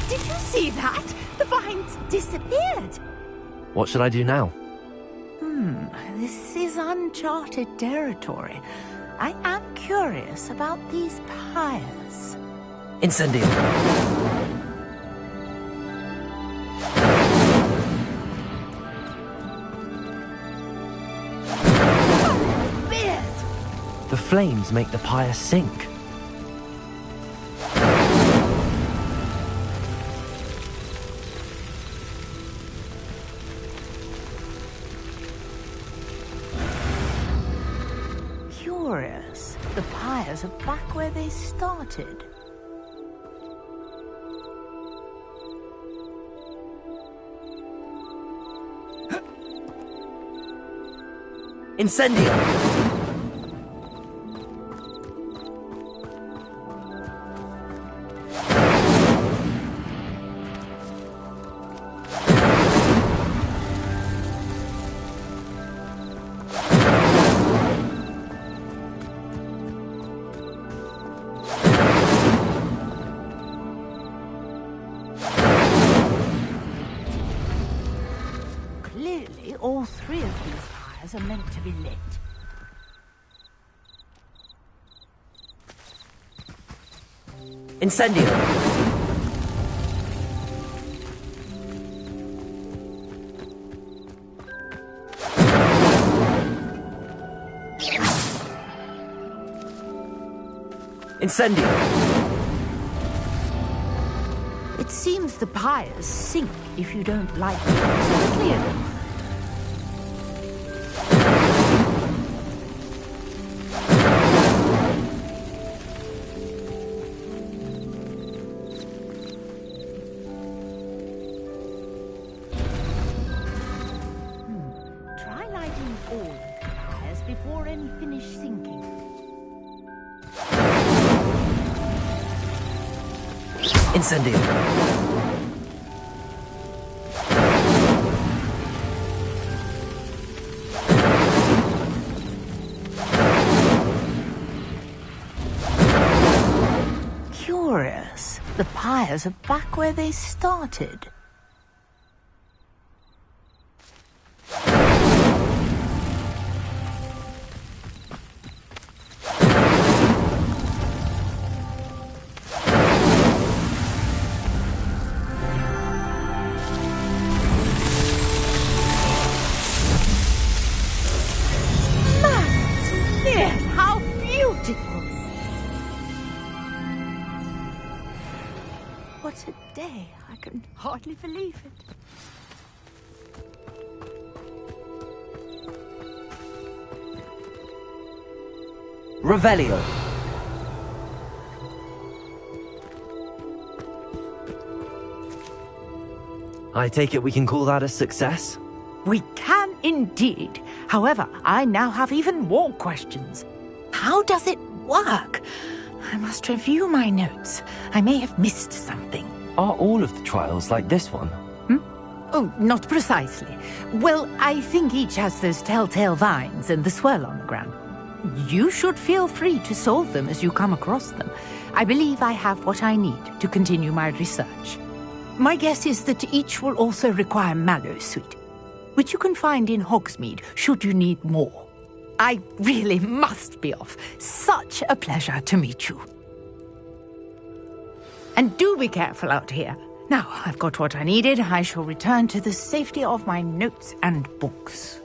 Did you see that? The vines disappeared. What should I do now? This is uncharted territory. I am curious about these pyres. Incendio. The flames make the pyre sink. Curious. The pyres are back where they started. Incendio! Clearly, all three of these pyres are meant to be lit. Incendio! Incendio! It seems the pyres sink if you don't light them as quickly enough. Try lighting all of the pyres before any finish sinking. Incendio! Curious. The pyres are back where they started. can hardly believe it. Revelio. I take it we can call that a success? We can indeed. However, I now have even more questions. How does it work? I must review my notes. I may have missed something. Are all of the trials like this one? Oh, not precisely. Well, I think each has those telltale vines and the swirl on the ground. You should feel free to solve them as you come across them. I believe I have what I need to continue my research. My guess is that each will also require Mallowsweet, which you can find in Hogsmeade should you need more. I really must be off. Such a pleasure to meet you. And do be careful out here. Now, I've got what I needed. I shall return to the safety of my notes and books.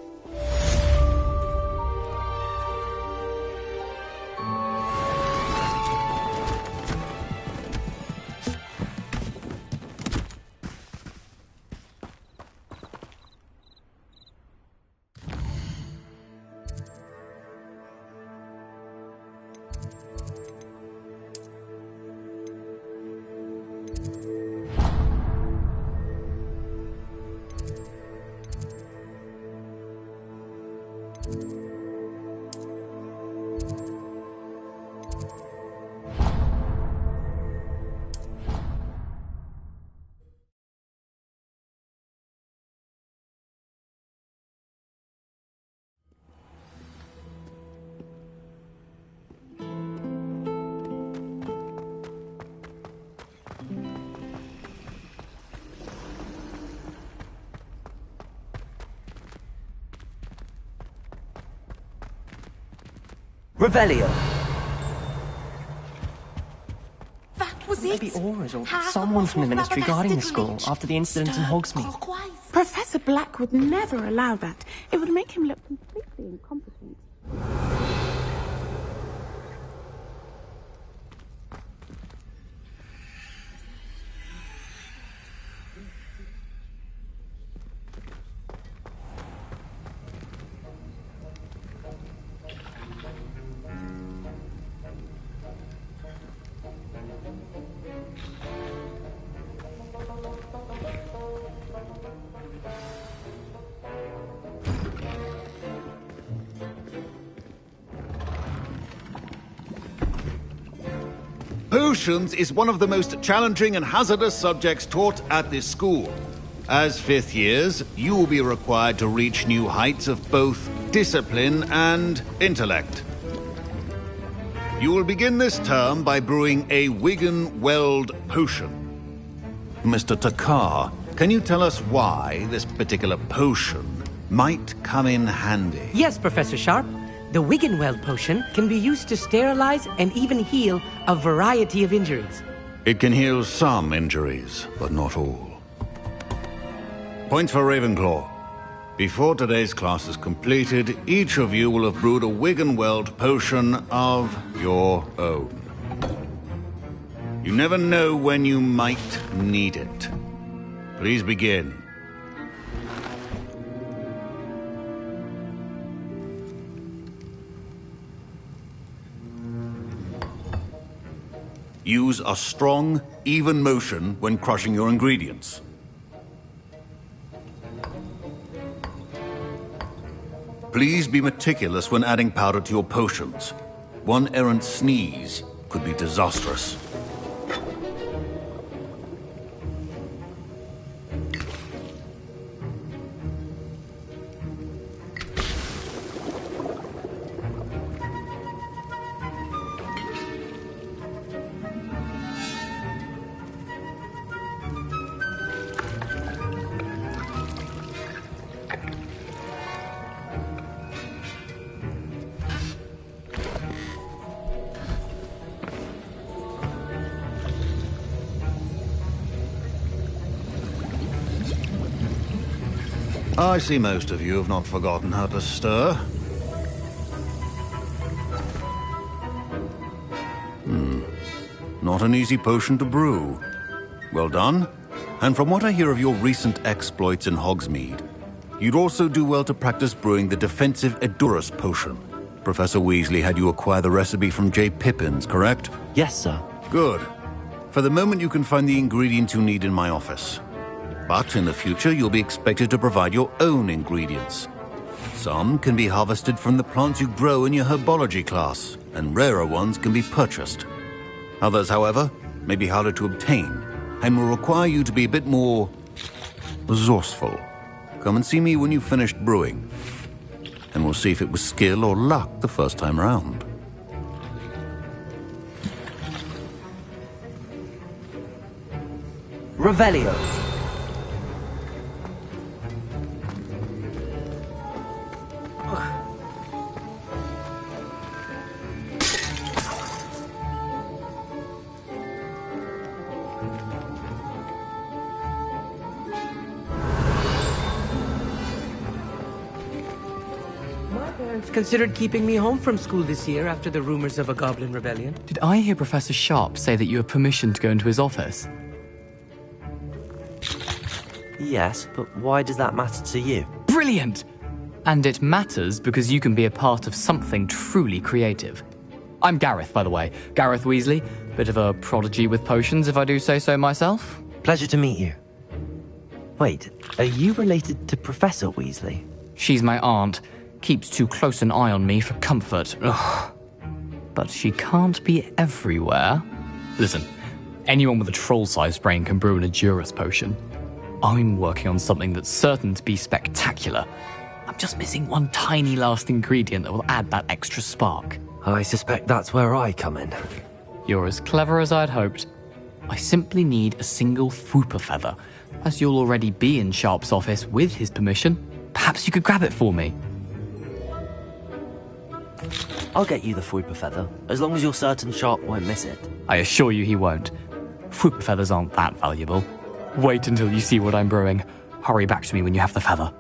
Revelio. That was Maybe it. Aura's or Half someone of from the what Ministry Rubber guarding the Bastard school Ridge. after the incident in Hogsmeade. Clockwise. Professor Black would never allow that. It would make him look completely incompetent. Potions is one of the most challenging and hazardous subjects taught at this school. As fifth years, you will be required to reach new heights of both discipline and intellect. You will begin this term by brewing a Wigan-Weld potion. Mr. Takar, can you tell us why this particular potion might come in handy? Yes, Professor Sharp. The Wigan-Weld potion can be used to sterilize and even heal a variety of injuries. It can heal some injuries, but not all. Points for Ravenclaw. Before today's class is completed, each of you will have brewed a Wigan-Weld potion of your own. You never know when you might need it. Please begin. Use a strong, even motion when crushing your ingredients. Please be meticulous when adding powder to your potions. One errant sneeze could be disastrous. I see most of you have not forgotten how to stir. Not an easy potion to brew. Well done. And from what I hear of your recent exploits in Hogsmeade, you'd also do well to practice brewing the defensive Edurus potion. Professor Weasley had you acquire the recipe from J. Pippin's, correct? Yes, sir. Good. For the moment, you can find the ingredients you need in my office. But in the future, you'll be expected to provide your own ingredients. Some can be harvested from the plants you grow in your herbology class, and rarer ones can be purchased. Others, however, may be harder to obtain, and will require you to be a bit more resourceful. Come and see me when you've finished brewing, and we'll see if it was skill or luck the first time round. Revelio. Considered keeping me home from school this year after the rumors of a goblin rebellion. Did I hear Professor Sharp say that you have permission to go into his office? Yes, but why does that matter to you? Brilliant! And it matters because you can be a part of something truly creative. I'm Gareth, by the way. Gareth Weasley. Bit of a prodigy with potions, if I do say so myself. Pleasure to meet you. Wait, are you related to Professor Weasley? She's my aunt. Keeps too close an eye on me for comfort. Ugh. But she can't be everywhere. Listen, anyone with a troll-sized brain can brew an Edurus potion. I'm working on something that's certain to be spectacular. I'm just missing one tiny last ingredient that will add that extra spark. I suspect that's where I come in. You're as clever as I'd hoped. I simply need a single Fwooper feather. As you'll already be in Sharp's office with his permission, perhaps you could grab it for me. I'll get you the Fwooper feather, as long as you're certain Sharp won't miss it. I assure you he won't. Fwooper feathers aren't that valuable. Wait until you see what I'm brewing. Hurry back to me when you have the feather.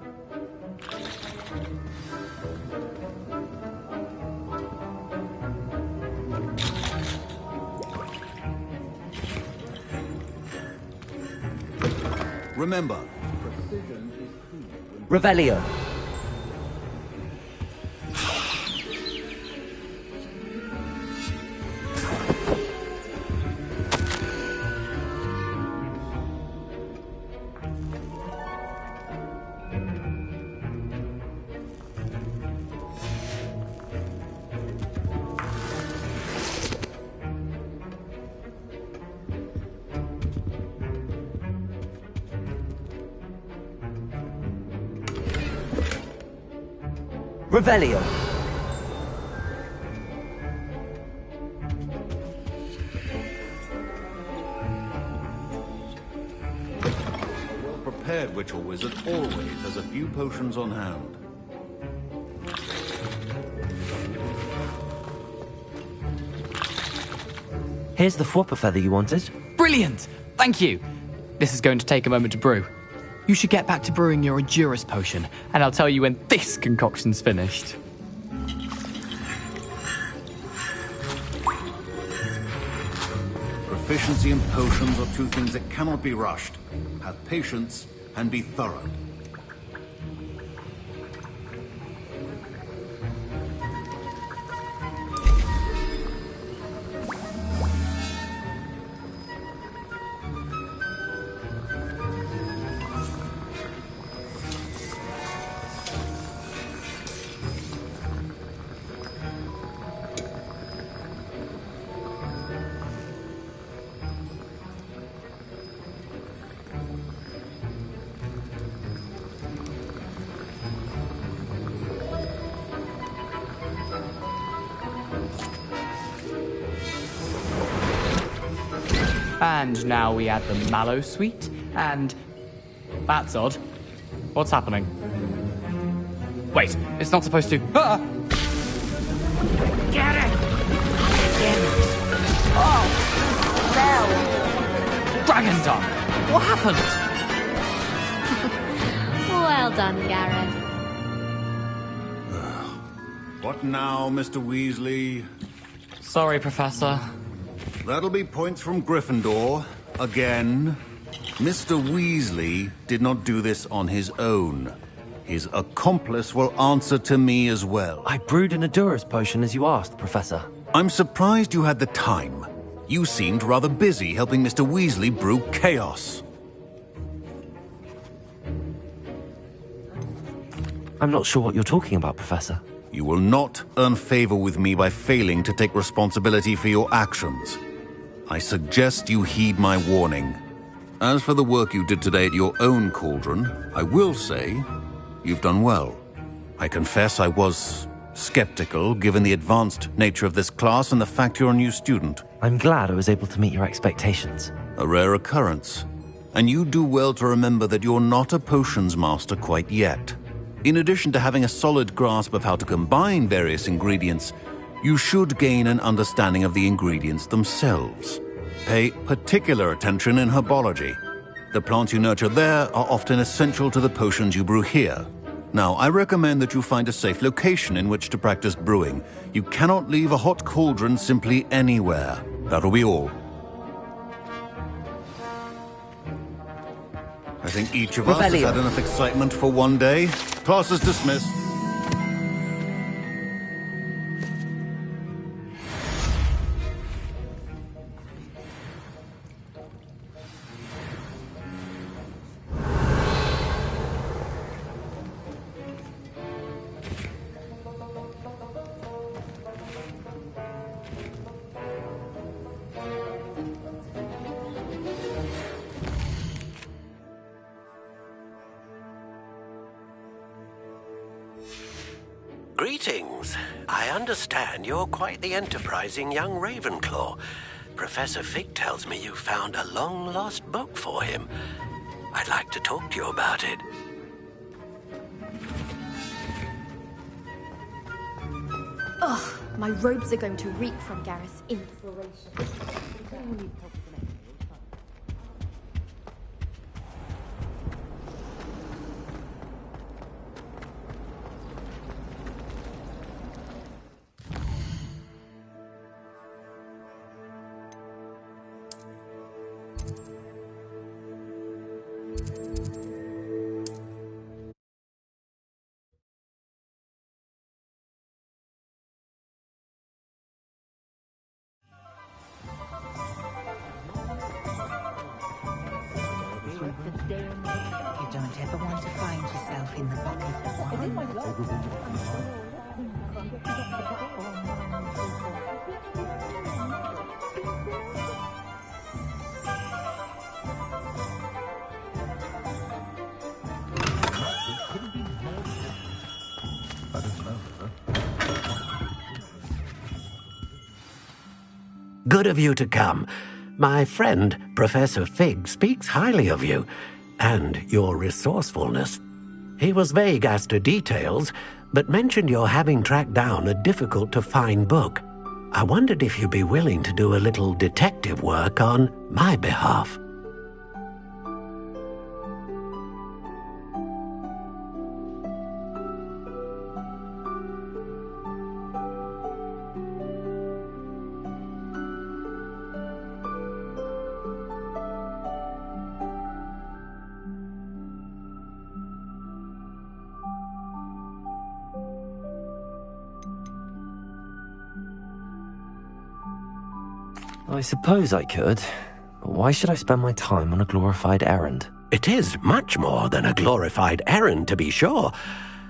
Remember, Revelio. Revelio. Well-prepared witch or wizard always has a few potions on hand. Here's the Fwooper feather you wanted. Brilliant! Thank you! This is going to take a moment to brew. You should get back to brewing your Edurus potion, and I'll tell you when this concoction's finished. Proficiency and potions are two things that cannot be rushed. Have patience and be thorough. And now we add the mallow sweet, and... That's odd. What's happening? Wait, it's not supposed to... Ah! Get it! Oh, fell. Dragon Dung! What happened? Well done, Gareth. What now, Mr. Weasley? Sorry, Professor. That'll be points from Gryffindor. Again. Mr. Weasley did not do this on his own. His accomplice will answer to me as well. I brewed an Adurus potion as you asked, Professor. I'm surprised you had the time. You seemed rather busy helping Mr. Weasley brew chaos. I'm not sure what you're talking about, Professor. You will not earn favor with me by failing to take responsibility for your actions. I suggest you heed my warning. As for the work you did today at your own cauldron, I will say you've done well. I confess I was skeptical, given the advanced nature of this class and the fact you're a new student. I'm glad I was able to meet your expectations. A rare occurrence. And you do well to remember that you're not a potions master quite yet. In addition to having a solid grasp of how to combine various ingredients, you should gain an understanding of the ingredients themselves. Pay particular attention in herbology. The plants you nurture there are often essential to the potions you brew here. Now, I recommend that you find a safe location in which to practice brewing. You cannot leave a hot cauldron simply anywhere. That'll be all. I think each of us has had enough excitement for one day. Class is dismissed. Greetings. I understand you're quite the enterprising young Ravenclaw. Professor Fig tells me you found a long-lost book for him. I'd like to talk to you about it. Ugh, my robes are going to reek from Gareth's inspiration. You don't ever want to find yourself in the pocket of Good of you to come. My friend, Professor Fig, speaks highly of you and your resourcefulness. He was vague as to details, but mentioned your having tracked down a difficult-to-find book. I wondered if you'd be willing to do a little detective work on my behalf. I suppose I could, but why should I spend my time on a glorified errand? It is much more than a glorified errand, to be sure.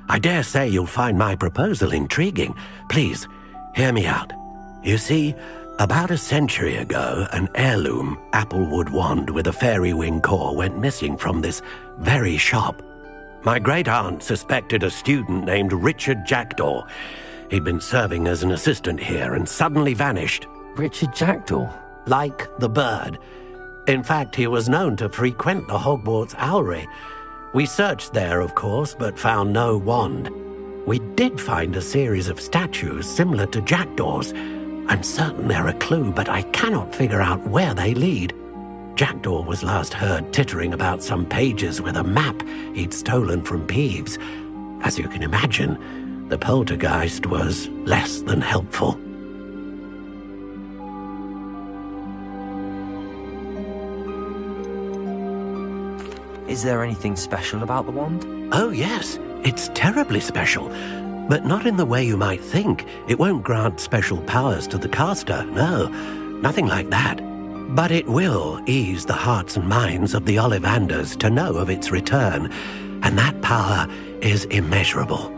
I dare say you'll find my proposal intriguing. Please, hear me out. You see, about a century ago, an heirloom applewood wand with a fairy wing core went missing from this very shop. My great-aunt suspected a student named Richard Jackdaw. He'd been serving as an assistant here and suddenly vanished. Richard Jackdaw? Like the bird. In fact, he was known to frequent the Hogwarts Owlery. We searched there, of course, but found no wand. We did find a series of statues similar to Jackdaw's. I'm certain they're a clue, but I cannot figure out where they lead. Jackdaw was last heard tittering about some pages with a map he'd stolen from Peeves. As you can imagine, the poltergeist was less than helpful. Is there anything special about the wand? Oh, yes. It's terribly special. But not in the way you might think. It won't grant special powers to the caster, no. Nothing like that. But it will ease the hearts and minds of the Ollivanders to know of its return. And that power is immeasurable.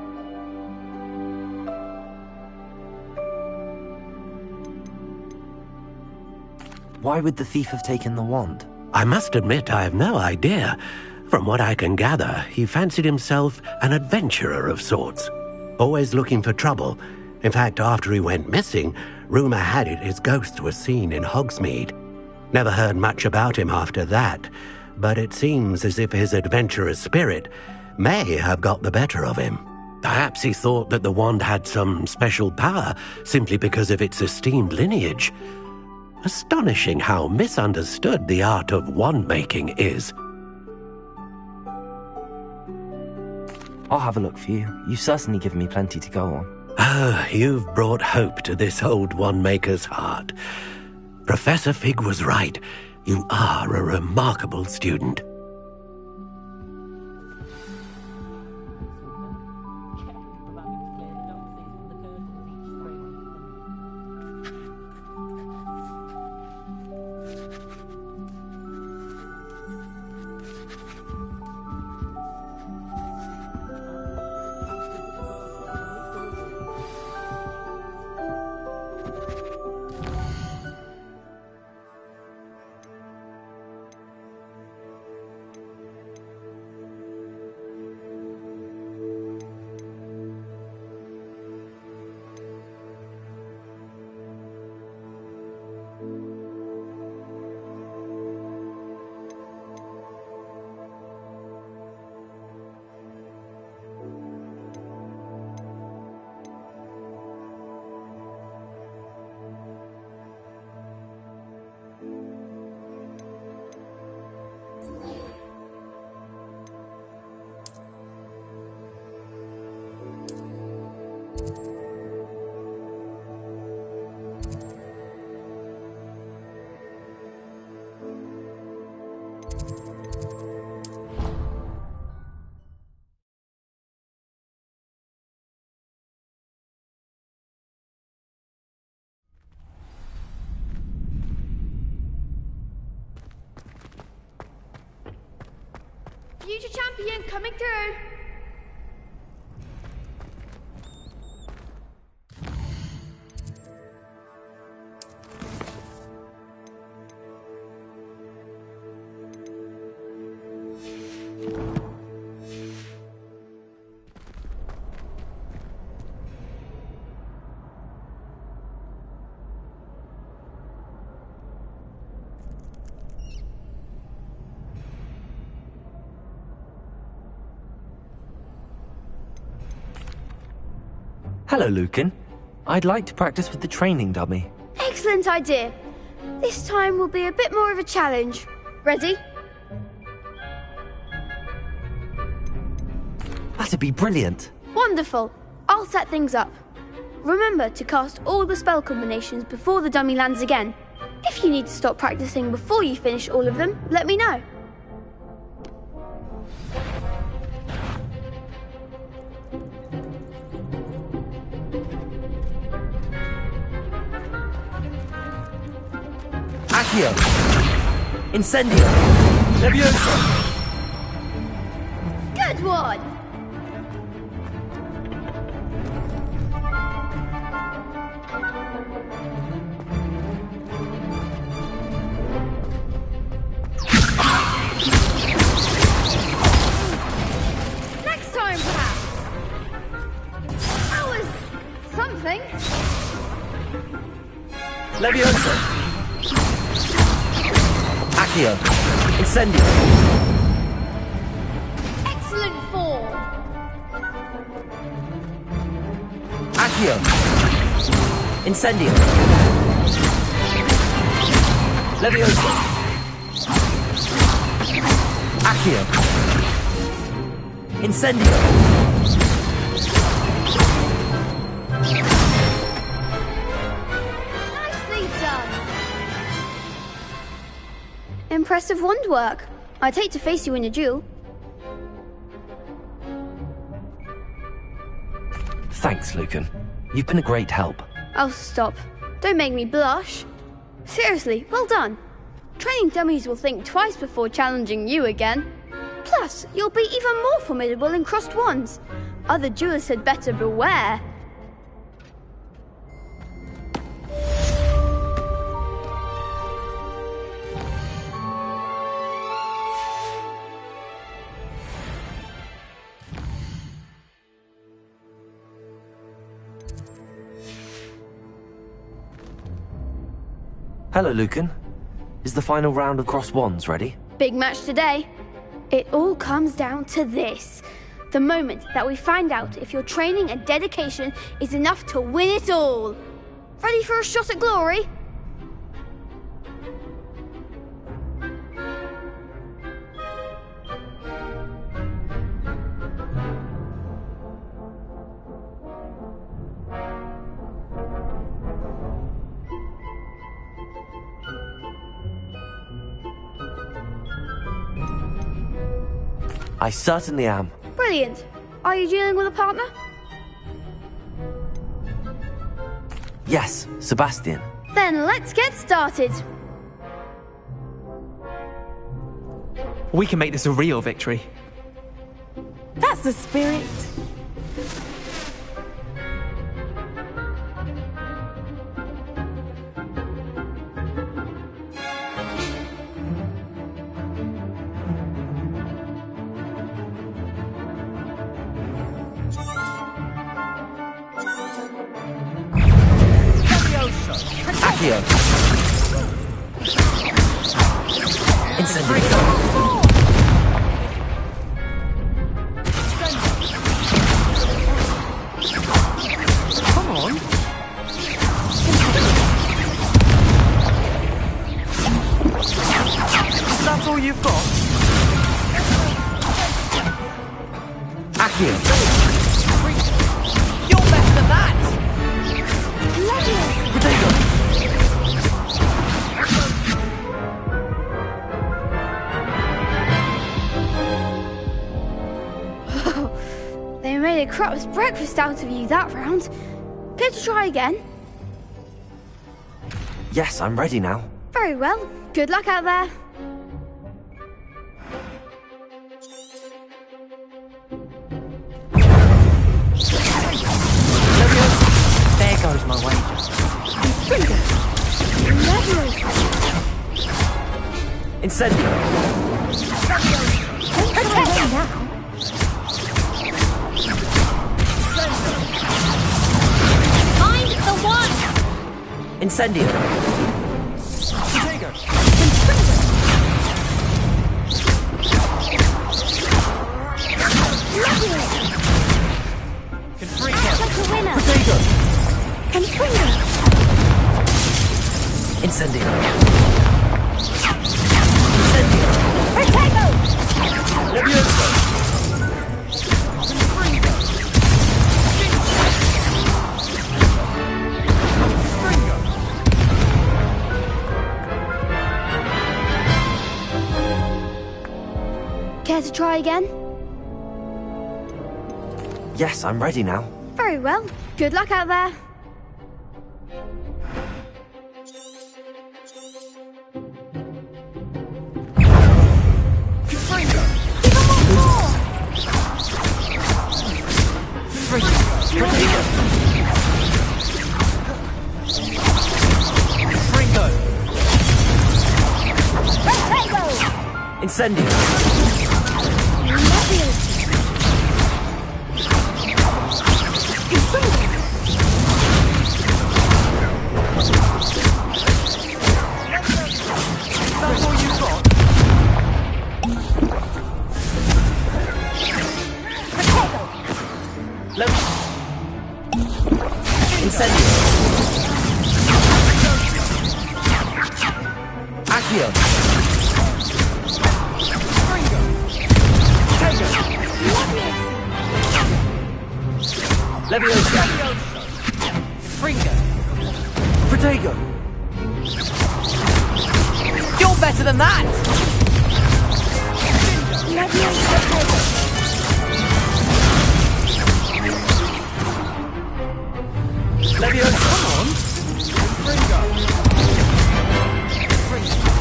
Why would the thief have taken the wand? I must admit I have no idea. From what I can gather, he fancied himself an adventurer of sorts. Always looking for trouble. In fact, after he went missing, rumour had it his ghost was seen in Hogsmeade. Never heard much about him after that, but it seems as if his adventurous spirit may have got the better of him. Perhaps he thought that the wand had some special power simply because of its esteemed lineage. Astonishing how misunderstood the art of wand-making is. I'll have a look for you. You've certainly given me plenty to go on. Ah, you've brought hope to this old wand-maker's heart. Professor Fig was right. You are a remarkable student. Future champion coming through. Hello, Lucan. I'd like to practice with the training dummy. Excellent idea. This time will be a bit more of a challenge. Ready? That'd be brilliant. Wonderful. I'll set things up. Remember to cast all the spell combinations before the dummy lands again. If you need to stop practicing before you finish all of them, let me know. Accio! Incendio! Leviosa! Good one! Next time, perhaps. That was something. Leviosa! Accio! Incendio! Excellent form. Accio! Incendio! Leviosa! Accio! Incendio! Impressive wand work. I'd hate to face you in a duel. Thanks, Lucan. You've been a great help. Oh, stop. Don't make me blush. Seriously, well done. Training dummies will think twice before challenging you again. Plus, you'll be even more formidable in crossed wands. Other duelists had better beware. Hello, Lucan. Is the final round of crossed wands ready? Big match today. It all comes down to this. The moment that we find out if your training and dedication is enough to win it all. Ready for a shot at glory? I certainly am. Brilliant. Are you dealing with a partner? Yes, Sebastian. Then let's get started. We can make this a real victory. That's the spirit. Accio. Incendio. Come on. Is that all you've got? Accio. You're better than that! They made a crap's breakfast out of you that round. Care to try again? Yes, I'm ready now. Very well. Good luck out there. There goes my wager. Incendio. Find the one! Incendio. Incendio. Care to try again? Yes, I'm ready now. Very well. Good luck out there. Incendio. That's all you've got? Incendio. Accio. Leviosa. Fringo. Protego. You're better than that! Leviosa, come on!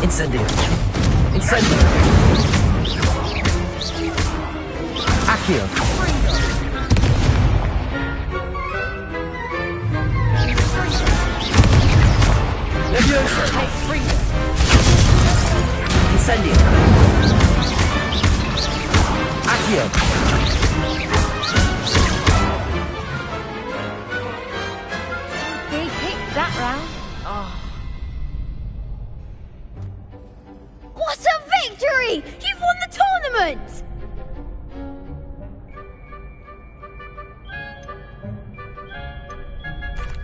Incendio. Incendio. Accio. Leviosa, take freedom. Incendio. Accio. Big hits that round. Oh. What a victory! You've won the tournament!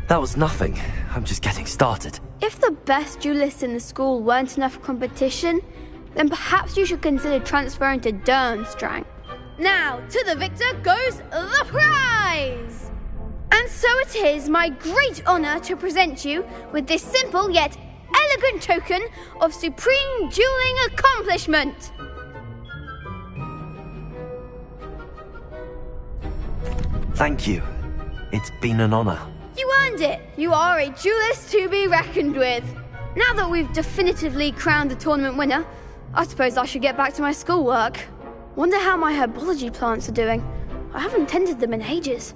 That was nothing. I'm just getting started. If the best duelists in the school weren't enough competition, then perhaps you should consider transferring to Durmstrang. Now, to the victor goes the prize! And so it is my great honour to present you with this simple yet elegant token of supreme dueling accomplishment. Thank you. It's been an honor. You earned it. You are a duelist to be reckoned with. Now that we've definitively crowned the tournament winner, I suppose I should get back to my schoolwork. Wonder how my herbology plants are doing. I haven't tended them in ages.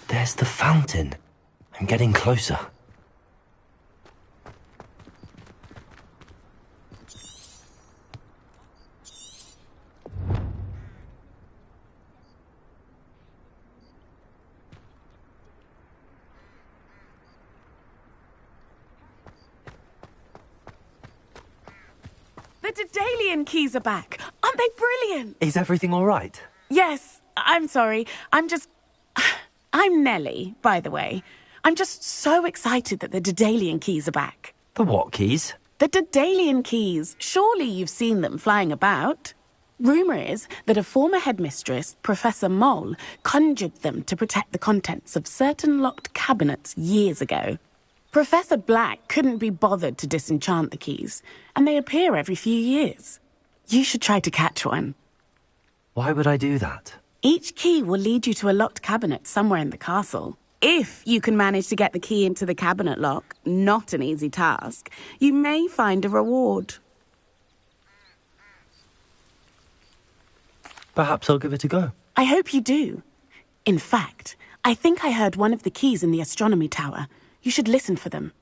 There's the fountain. I'm getting closer. The Daedalian keys are back. Aren't they brilliant? Is everything all right? Yes, I'm sorry. I'm Nellie, by the way. I'm just so excited that the Daedalian keys are back. The what keys? The Daedalian keys. Surely you've seen them flying about. Rumour is that a former headmistress, Professor Moll, conjured them to protect the contents of certain locked cabinets years ago. Professor Black couldn't be bothered to disenchant the keys, and they appear every few years. You should try to catch one. Why would I do that? Each key will lead you to a locked cabinet somewhere in the castle. If you can manage to get the key into the cabinet lock, not an easy task, you may find a reward. Perhaps I'll give it a go. I hope you do. In fact, I think I heard one of the keys in the astronomy tower. You should listen for them.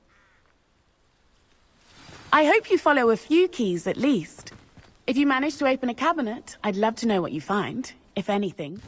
I hope you follow a few keys at least. If you manage to open a cabinet, I'd love to know what you find, if anything.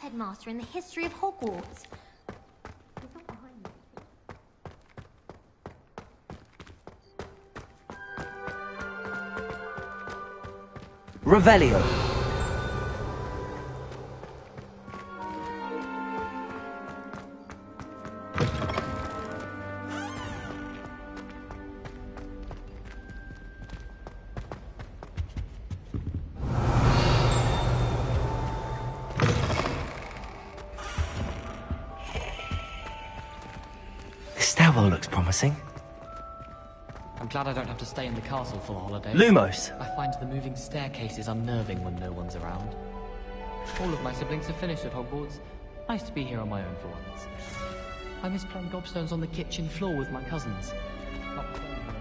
Headmaster in the history of Hogwarts. Revelio. This stairwell looks promising. I'm glad I don't have to stay in the castle for the holidays. Lumos. I find the moving staircases unnerving when no one's around. All of my siblings have finished at Hogwarts. Nice to be here on my own for once. I miss playing gobstones on the kitchen floor with my cousins. Not playing here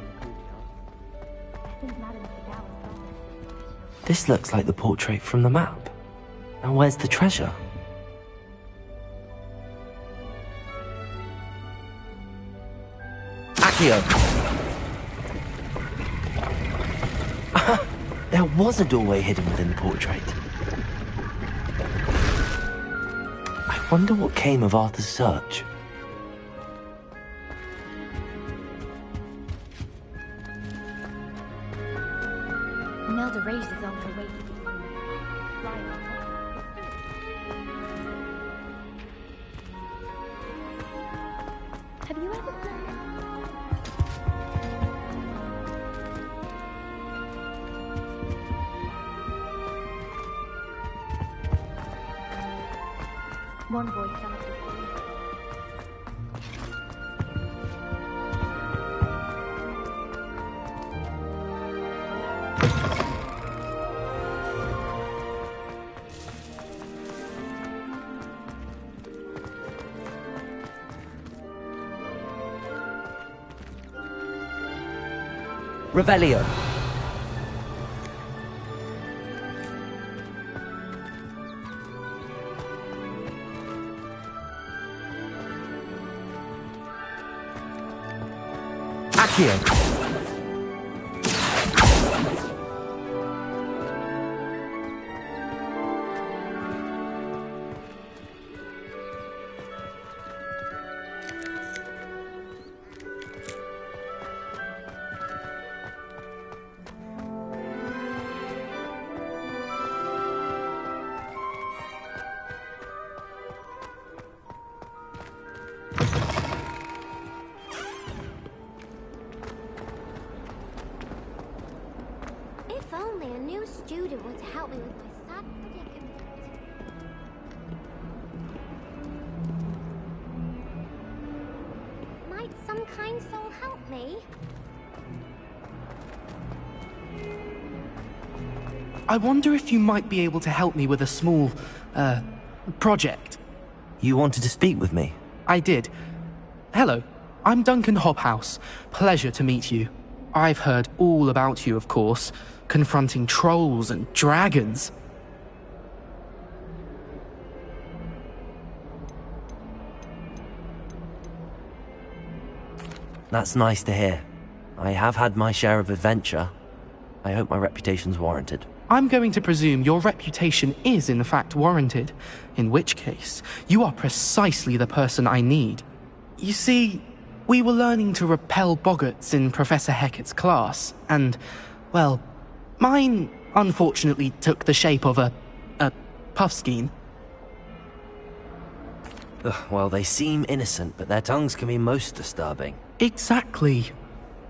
in the courtyard. This looks like the portrait from the map. Now where's the treasure? Accio! There was a doorway hidden within the portrait. I wonder what came of Arthur's search. Imelda raises on her way to the Have you ever played? One boy comes with Revelio. Accio. If only a new student were to help me with my sad predicament. Might some kind soul help me? I wonder if you might be able to help me with a small, project. You wanted to speak with me? I did. Hello, I'm Duncan Hobhouse. Pleasure to meet you. I've heard all about you, of course, confronting trolls and dragons. That's nice to hear. I have had my share of adventure. I hope my reputation's warranted. I'm going to presume your reputation is in fact warranted, in which case, you are precisely the person I need. You see, we were learning to repel boggarts in Professor Hecat's class, and, well, mine unfortunately took the shape of a puffskein. Well, they seem innocent, but their tongues can be most disturbing. Exactly.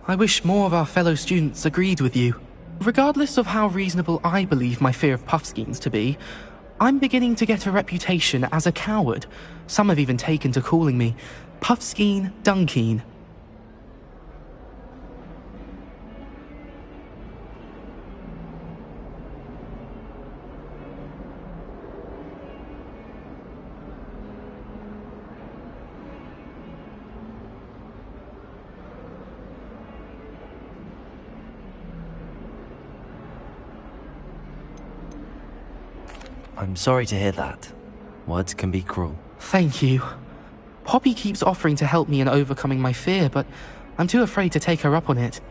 I wish more of our fellow students agreed with you. Regardless of how reasonable I believe my fear of puffskeins to be, I'm beginning to get a reputation as a coward. Some have even taken to calling me Puffskeen Dunkeen. I'm sorry to hear that. Words can be cruel. Thank you. Poppy keeps offering to help me in overcoming my fear, but I'm too afraid to take her up on it.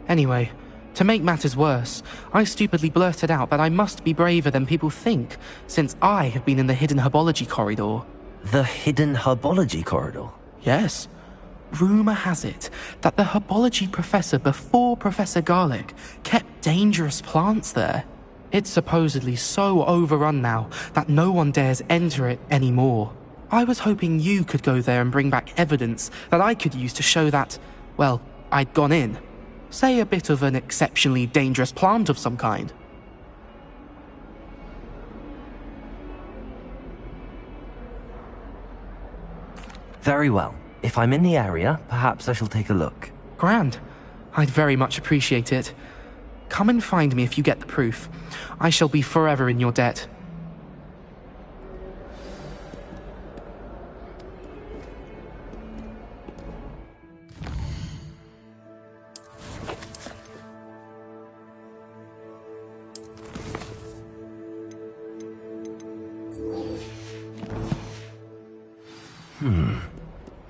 Anyway, to make matters worse, I stupidly blurted out that I must be braver than people think, since I have been in the hidden herbology corridor. The hidden herbology corridor? Yes. Rumour has it that the herbology professor before Professor Garlic kept dangerous plants there. It's supposedly so overrun now that no one dares enter it anymore. I was hoping you could go there and bring back evidence that I could use to show that, well, I'd gone in. Say a bit of an exceptionally dangerous plant of some kind. Very well. If I'm in the area, perhaps I shall take a look. Grand. I'd very much appreciate it. Come and find me if you get the proof. I shall be forever in your debt.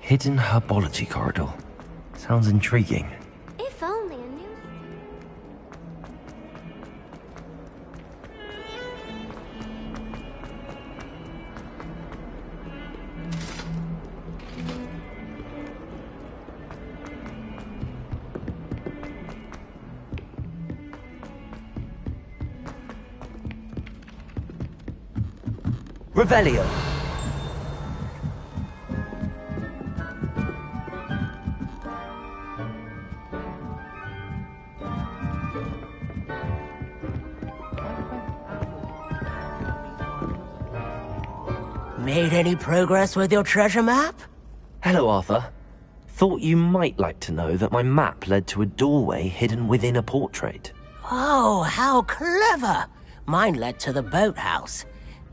Hidden herbology corridor. Sounds intriguing. If only I knew. Revelio. Made any progress with your treasure map? Hello, Arthur. Thought you might like to know that my map led to a doorway hidden within a portrait. Oh, how clever! Mine led to the boathouse.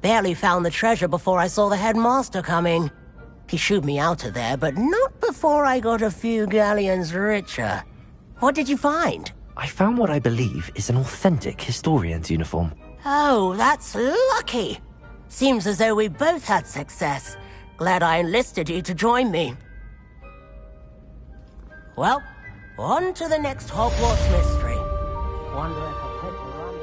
Barely found the treasure before I saw the headmaster coming. He shooed me out of there, but not before I got a few galleons richer. What did you find? I found what I believe is an authentic historian's uniform. Oh, that's lucky. Seems as though we both had success. Glad I enlisted you to join me. Well, on to the next Hogwarts mystery. Wonder if I'll hit the run.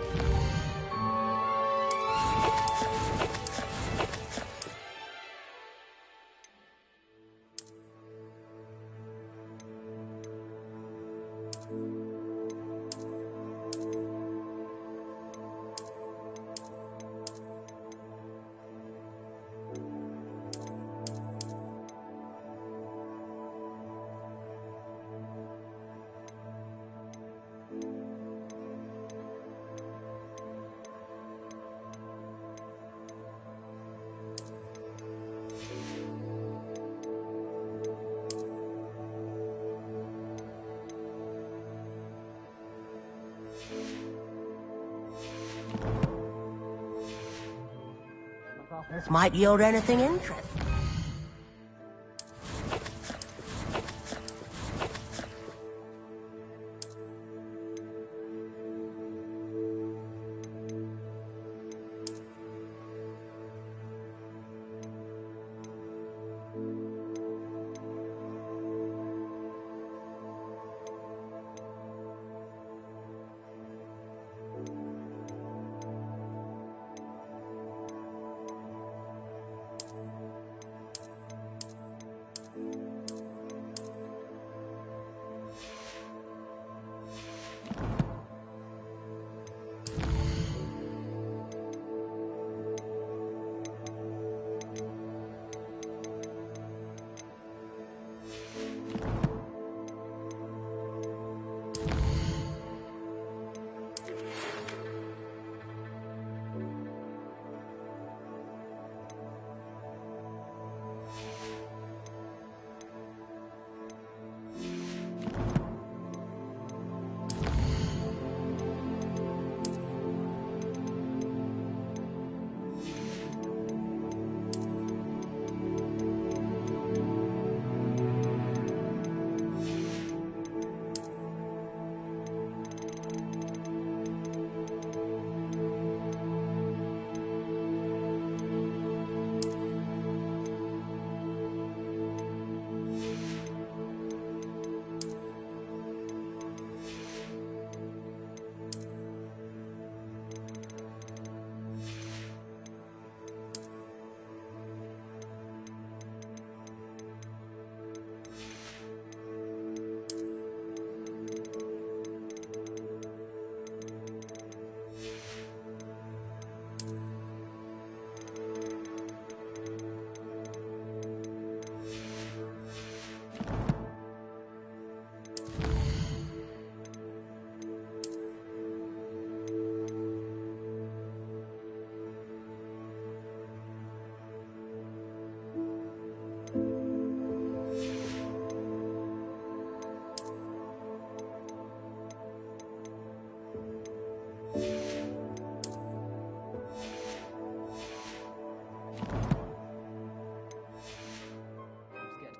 This might yield anything interesting.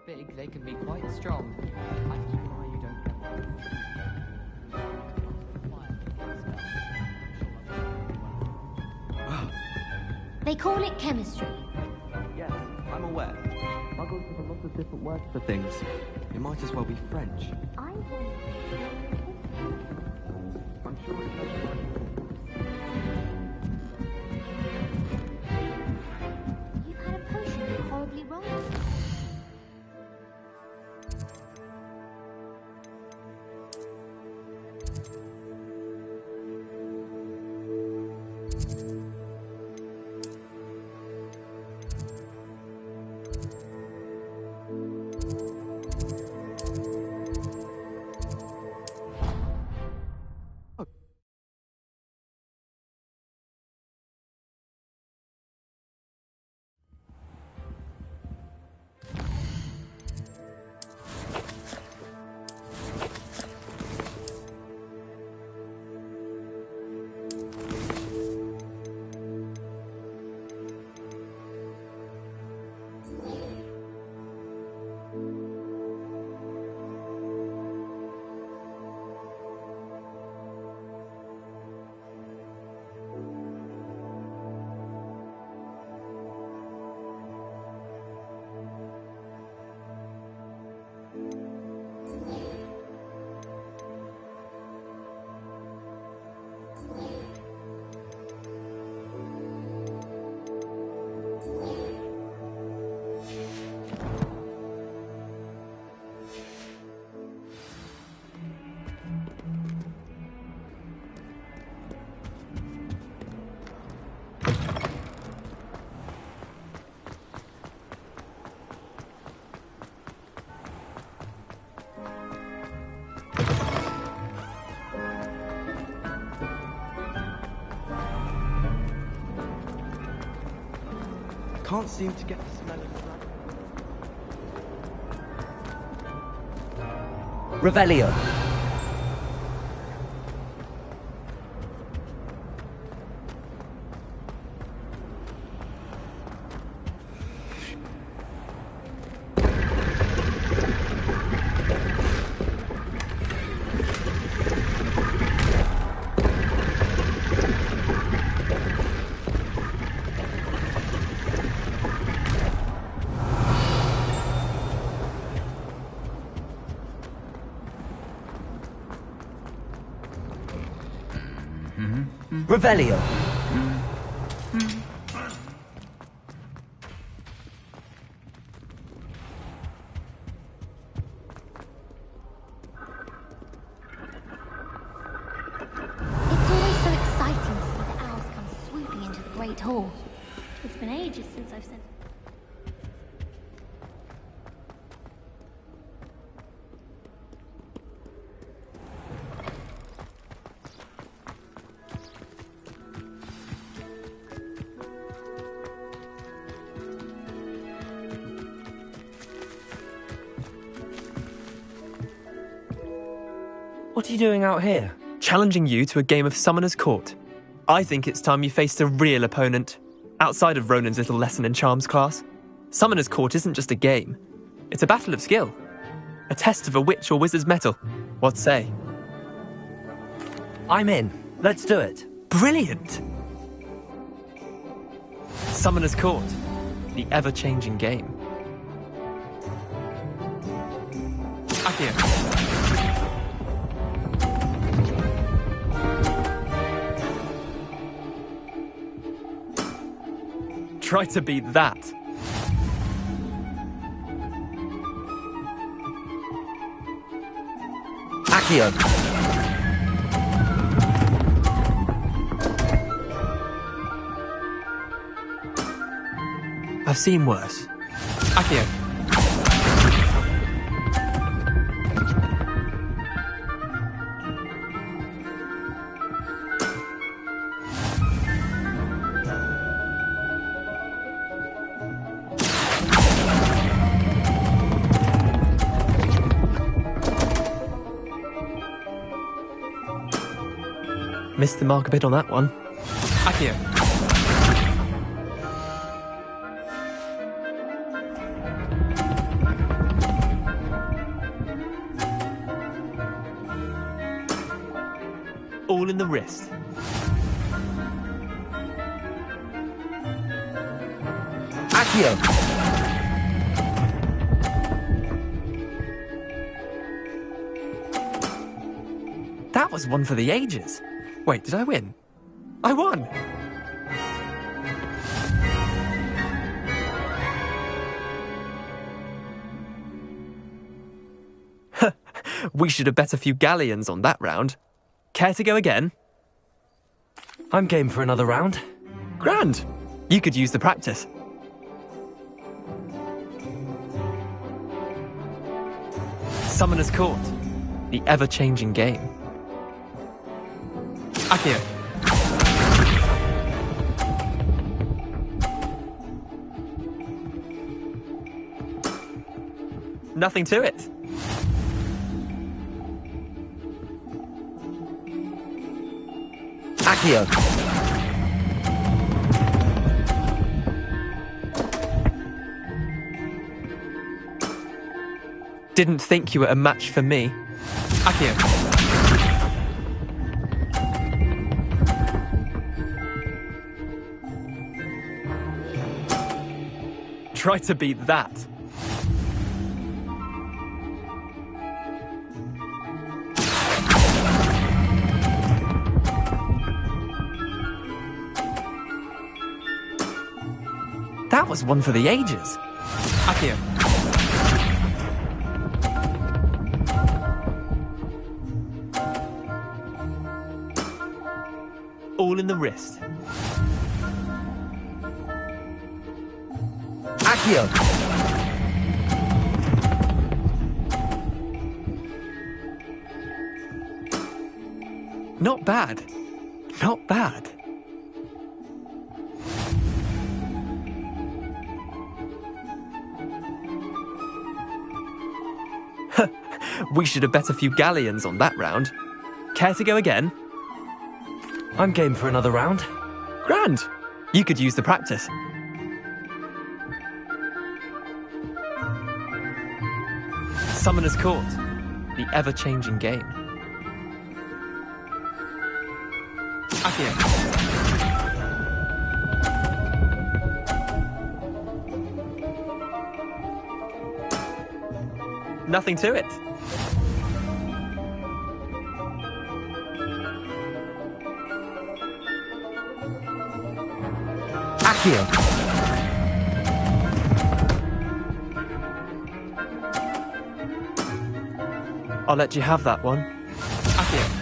Big, they can be quite strong. I don't know why you don't get They call it chemistry. Yes, I'm aware. Muggles have a lot of different words for things. It might as well be French. I'm sure it does. You've had a potion horribly wrong. Can't seem to get the smell of the Revelio. Revelio. It's always so exciting to see the owls come swooping into the Great Hall. It's been ages since I've sent. What are you doing out here? Challenging you to a game of Summoner's Court. I think it's time you faced a real opponent, outside of Ronan's little lesson in charms class. Summoner's Court isn't just a game. It's a battle of skill. A test of a witch or wizard's mettle. What say? I'm in. Let's do it. Brilliant! Summoner's Court. The ever-changing game. Akio. Try to beat that. Accio. I've seen worse. Accio. Missed the mark a bit on that one. Akio. All in the wrist. Akio. That was one for the ages. Wait, did I win? I won! We should have bet a few galleons on that round. Care to go again? I'm game for another round. Grand! You could use the practice. Summoner's Court. The ever-changing game. Akio. Nothing to it. Akio. Didn't think you were a match for me. Akio. Try to beat that. That was one for the ages. Akio. All in the wrist. Akio. Not bad. Not bad. We should have bet a few galleons on that round. Care to go again? I'm game for another round. Grand! You could use the practice. Summoner's Court. The ever-changing game. Akio. Nothing to it. Accio. I'll let you have that one. Accio.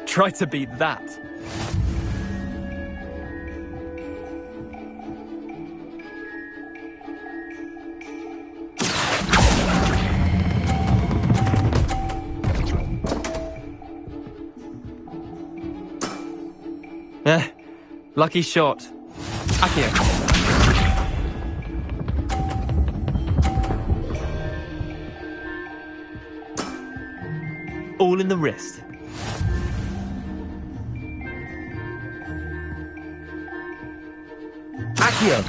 Try to beat that. Lucky shot. Accio. All in the wrist. Accio.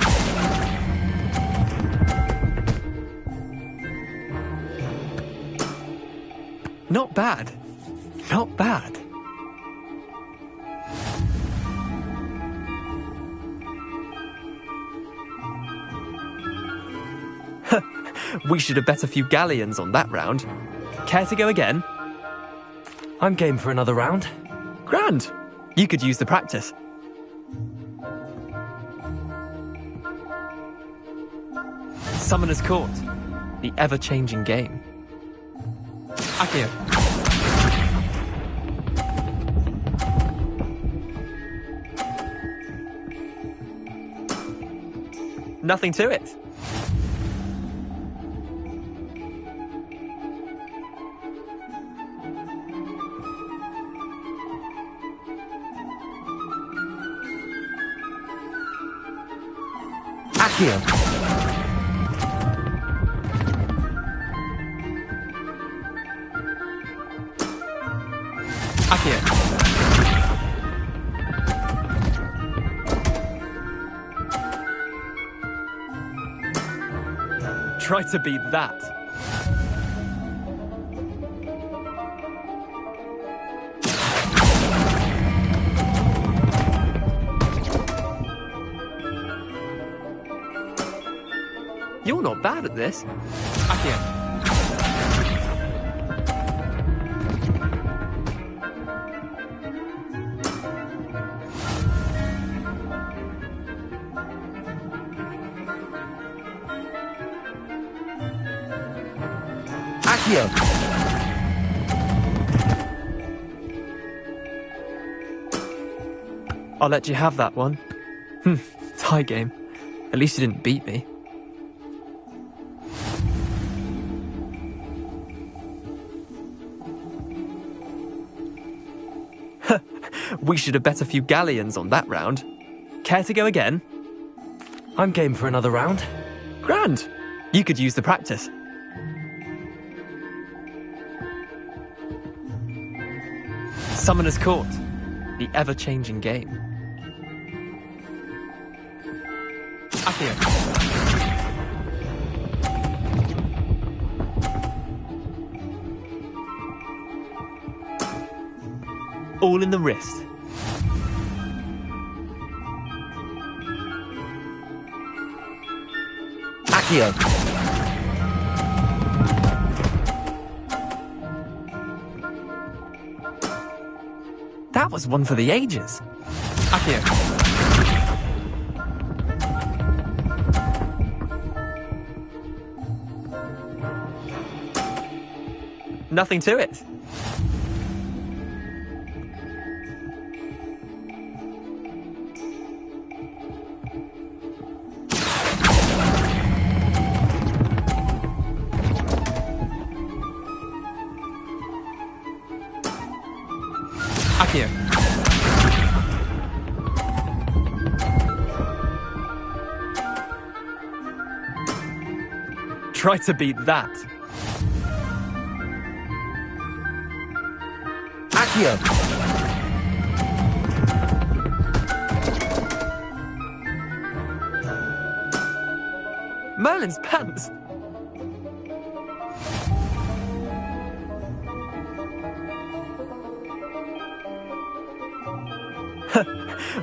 Not bad. Not bad. We should have bet a few galleons on that round. Care to go again? I'm game for another round. Grand. You could use the practice. Summoner's Court. The ever-changing game. Accio. Nothing to it. Accio. Accio. Try to beat that. You're not bad at this. Accio. Accio. I'll let you have that one. Tie game. At least you didn't beat me. We should have bet a few galleons on that round. Care to go again? I'm game for another round. Grand. You could use the practice. Summoner's Court. The ever-changing game. Accio. All in the wrist. Accio. That was one for the ages. Accio. Nothing to it. Accio. Try to beat that. Accio. Merlin's pants.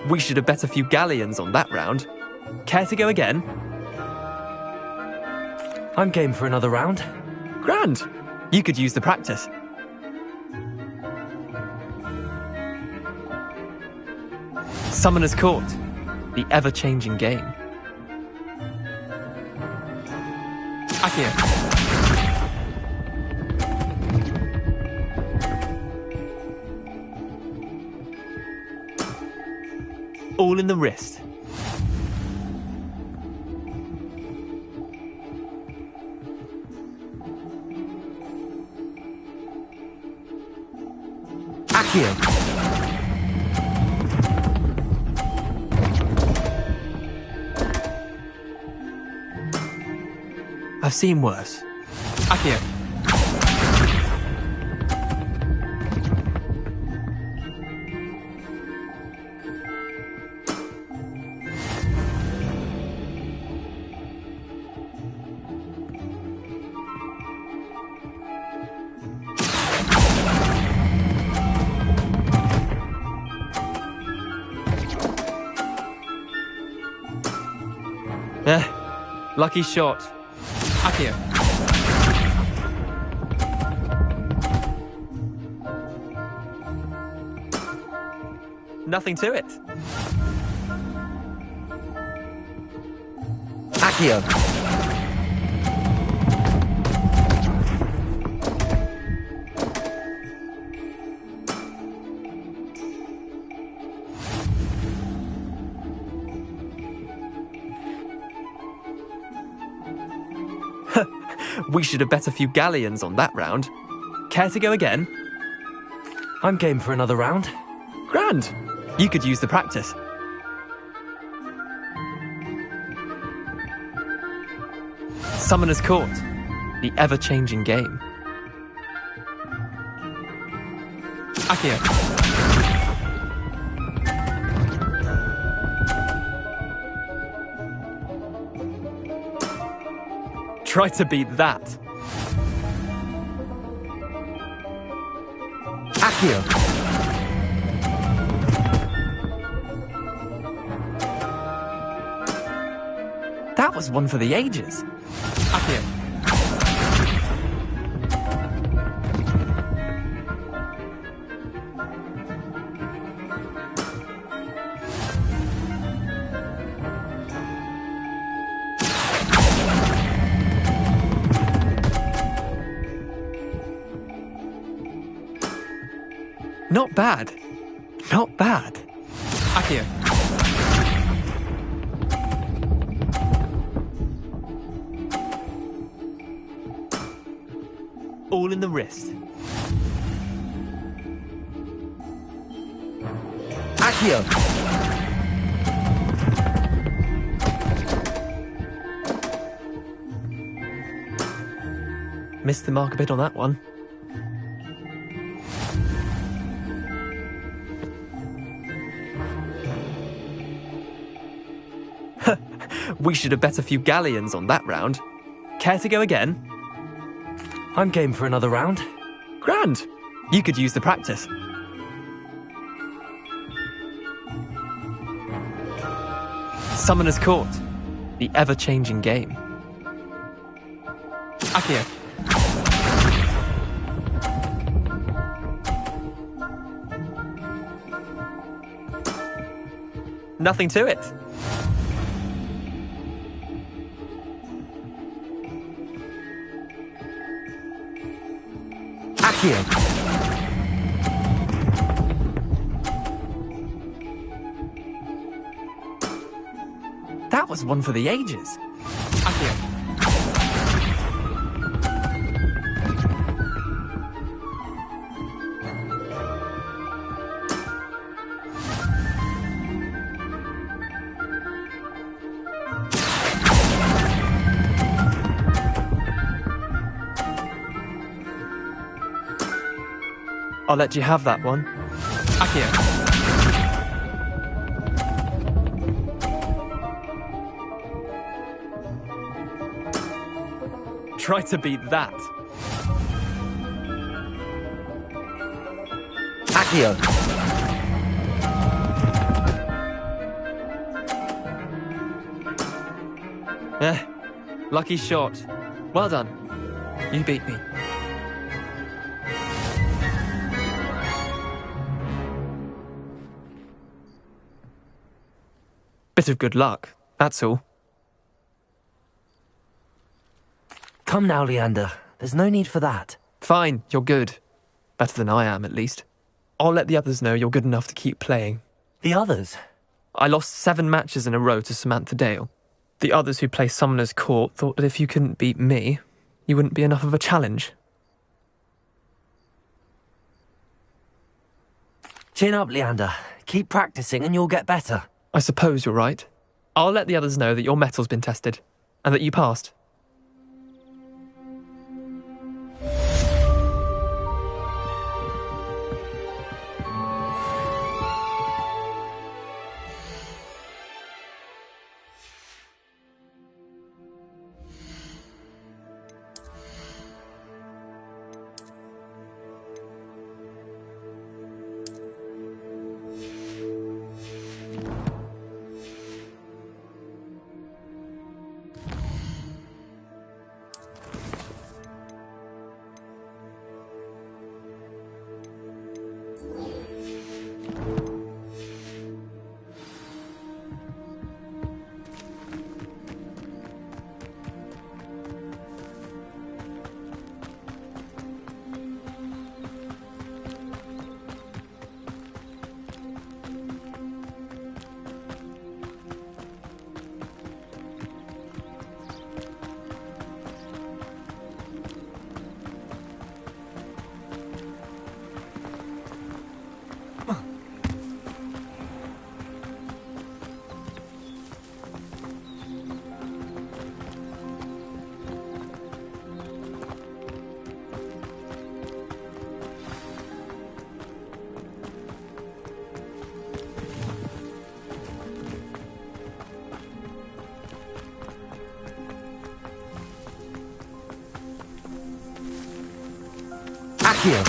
We should have bet a few galleons on that round. Care to go again? I'm game for another round. Grand. You could use the practice. Summoner's Court, the ever-changing game. Accio. All in the wrist. Accio. I've seen worse. Accio. Lucky shot. Accio. Nothing to it. Accio. We should have bet a few galleons on that round. Care to go again? I'm game for another round. Grand. You could use the practice. Summoner's Court, the ever-changing game. Accio. Try to beat that. Accio. That was one for the ages. Accio. Not bad. Not bad. Accio. All in the wrist. Accio. Missed the mark a bit on that one. We should have bet a few galleons on that round. Care to go again? I'm game for another round. Grand. You could use the practice. Summoner's Court, the ever-changing game. Accio. Nothing to it. Accio. That was one for the ages. Accio. I'll let you have that one. Accio. Try to beat that. Accio. Lucky shot. Well done. You beat me. Bit of good luck, that's all. Come now, Leander. There's no need for that. Fine, you're good. Better than I am, at least. I'll let the others know you're good enough to keep playing. The others? I lost 7 matches in a row to Samantha Dale. The others who play Summoner's Court thought that if you couldn't beat me, you wouldn't be enough of a challenge. Chin up, Leander. Keep practicing and you'll get better. I suppose you're right. I'll let the others know that your metal's been tested, and that you passed. Accio!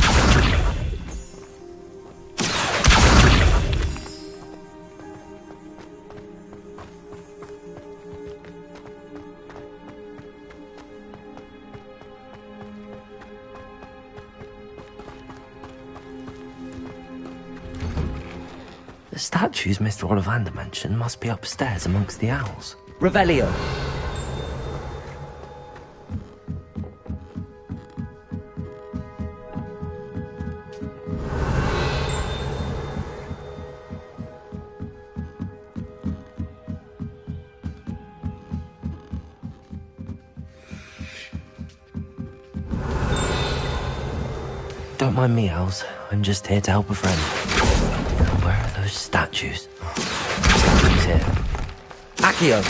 The statues Mr. Ollivander mentioned must be upstairs amongst the owls. Revelio! Don't mind me, owls. I'm just here to help a friend. Where are those statues? Statues here. Accio!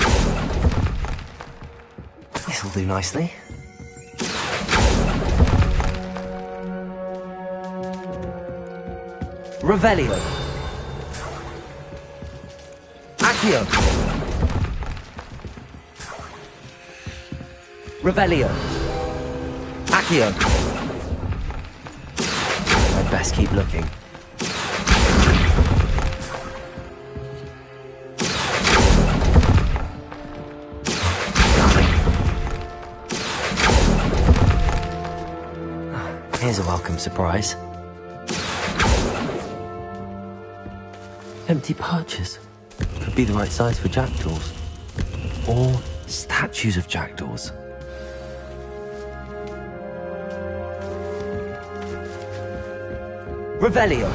This'll do nicely. Revelio! Accio! Revelio! Accio! I'd best keep looking. Here's a welcome surprise. Empty perches. Could be the right size for jackdaws. Or statues of jackdaws. Revelio.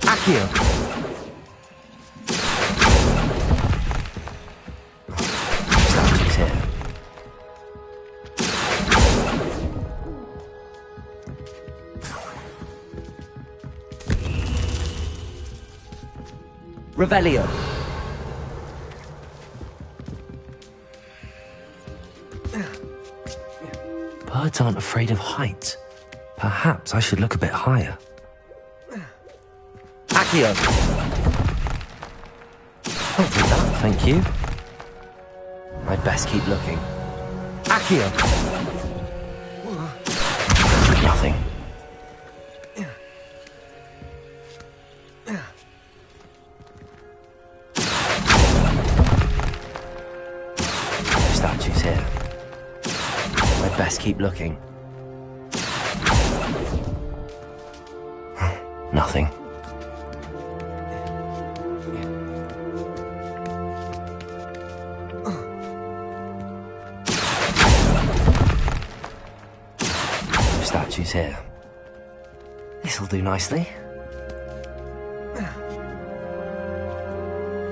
Accio. Revelio. Birds aren't afraid of heights. Perhaps I should look a bit higher. Accio. I'll do that, thank you. I'd best keep looking. Accio. Keep looking. Nothing. Statues here. This'll do nicely.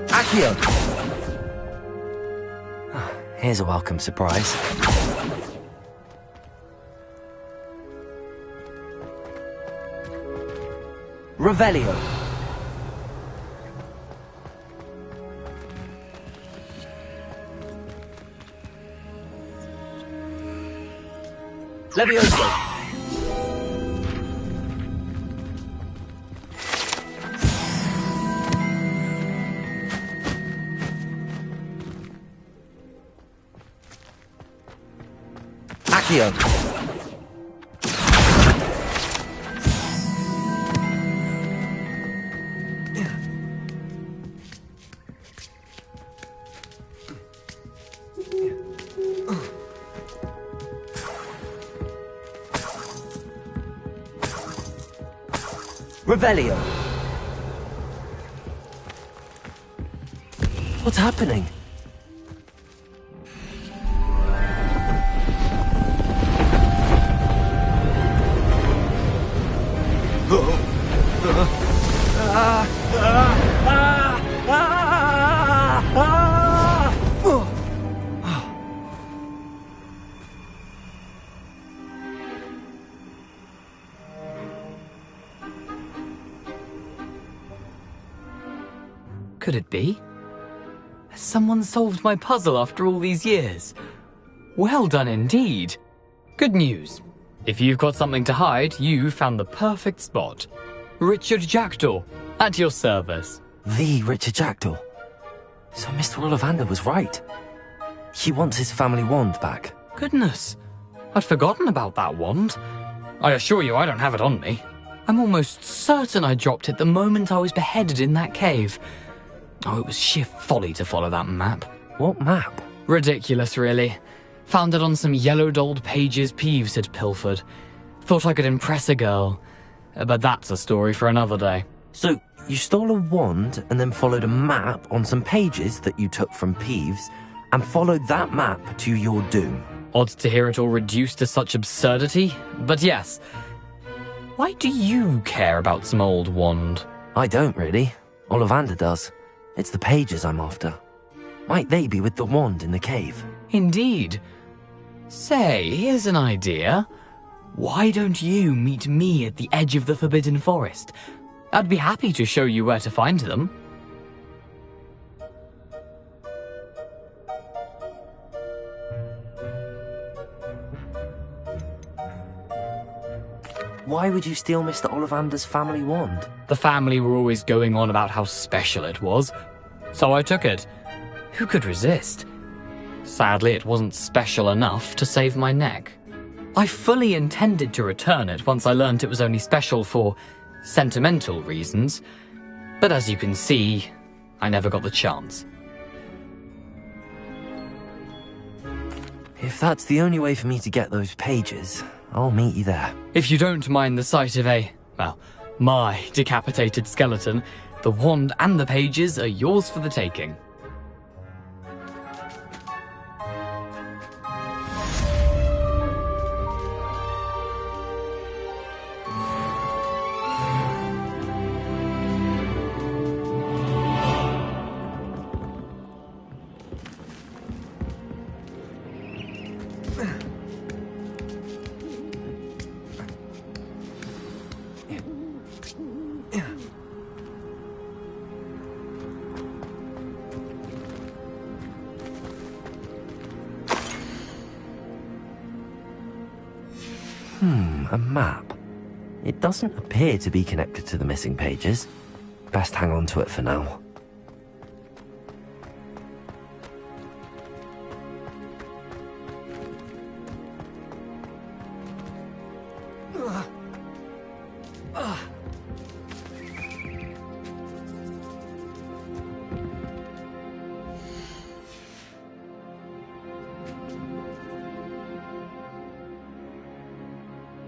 Accio! Here's a welcome surprise. Revelio. Levioso. Accio. Revelio. What's happening? Could it be? Has someone solved my puzzle after all these years? Well done indeed. Good news. If you've got something to hide, you found the perfect spot. Richard Jackdaw, at your service. The Richard Jackdaw. So Mr. Ollivander was right. He wants his family wand back. Goodness, I'd forgotten about that wand. I assure you I don't have it on me. I'm almost certain I dropped it the moment I was beheaded in that cave. Oh, it was sheer folly to follow that map. What map? Ridiculous, really. Found it on some yellowed old pages Peeves had pilfered. Thought I could impress a girl. But that's a story for another day. So, you stole a wand and then followed a map on some pages that you took from Peeves and followed that map to your doom. Odd to hear it all reduced to such absurdity, but yes. Why do you care about some old wand? I don't, really. Ollivander does. It's the pages I'm after. Might they be with the wand in the cave? Indeed. Say, here's an idea. Why don't you meet me at the edge of the Forbidden Forest? I'd be happy to show you where to find them. Why would you steal Mr. Ollivander's family wand? The family were always going on about how special it was, so I took it. Who could resist? Sadly, it wasn't special enough to save my neck. I fully intended to return it once I learned it was only special for sentimental reasons, but as you can see, I never got the chance. If that's the only way for me to get those pages, I'll meet you there. If you don't mind the sight of my decapitated skeleton, the wand and the pages are yours for the taking. A map. It doesn't appear to be connected to the missing pages. Best hang on to it for now.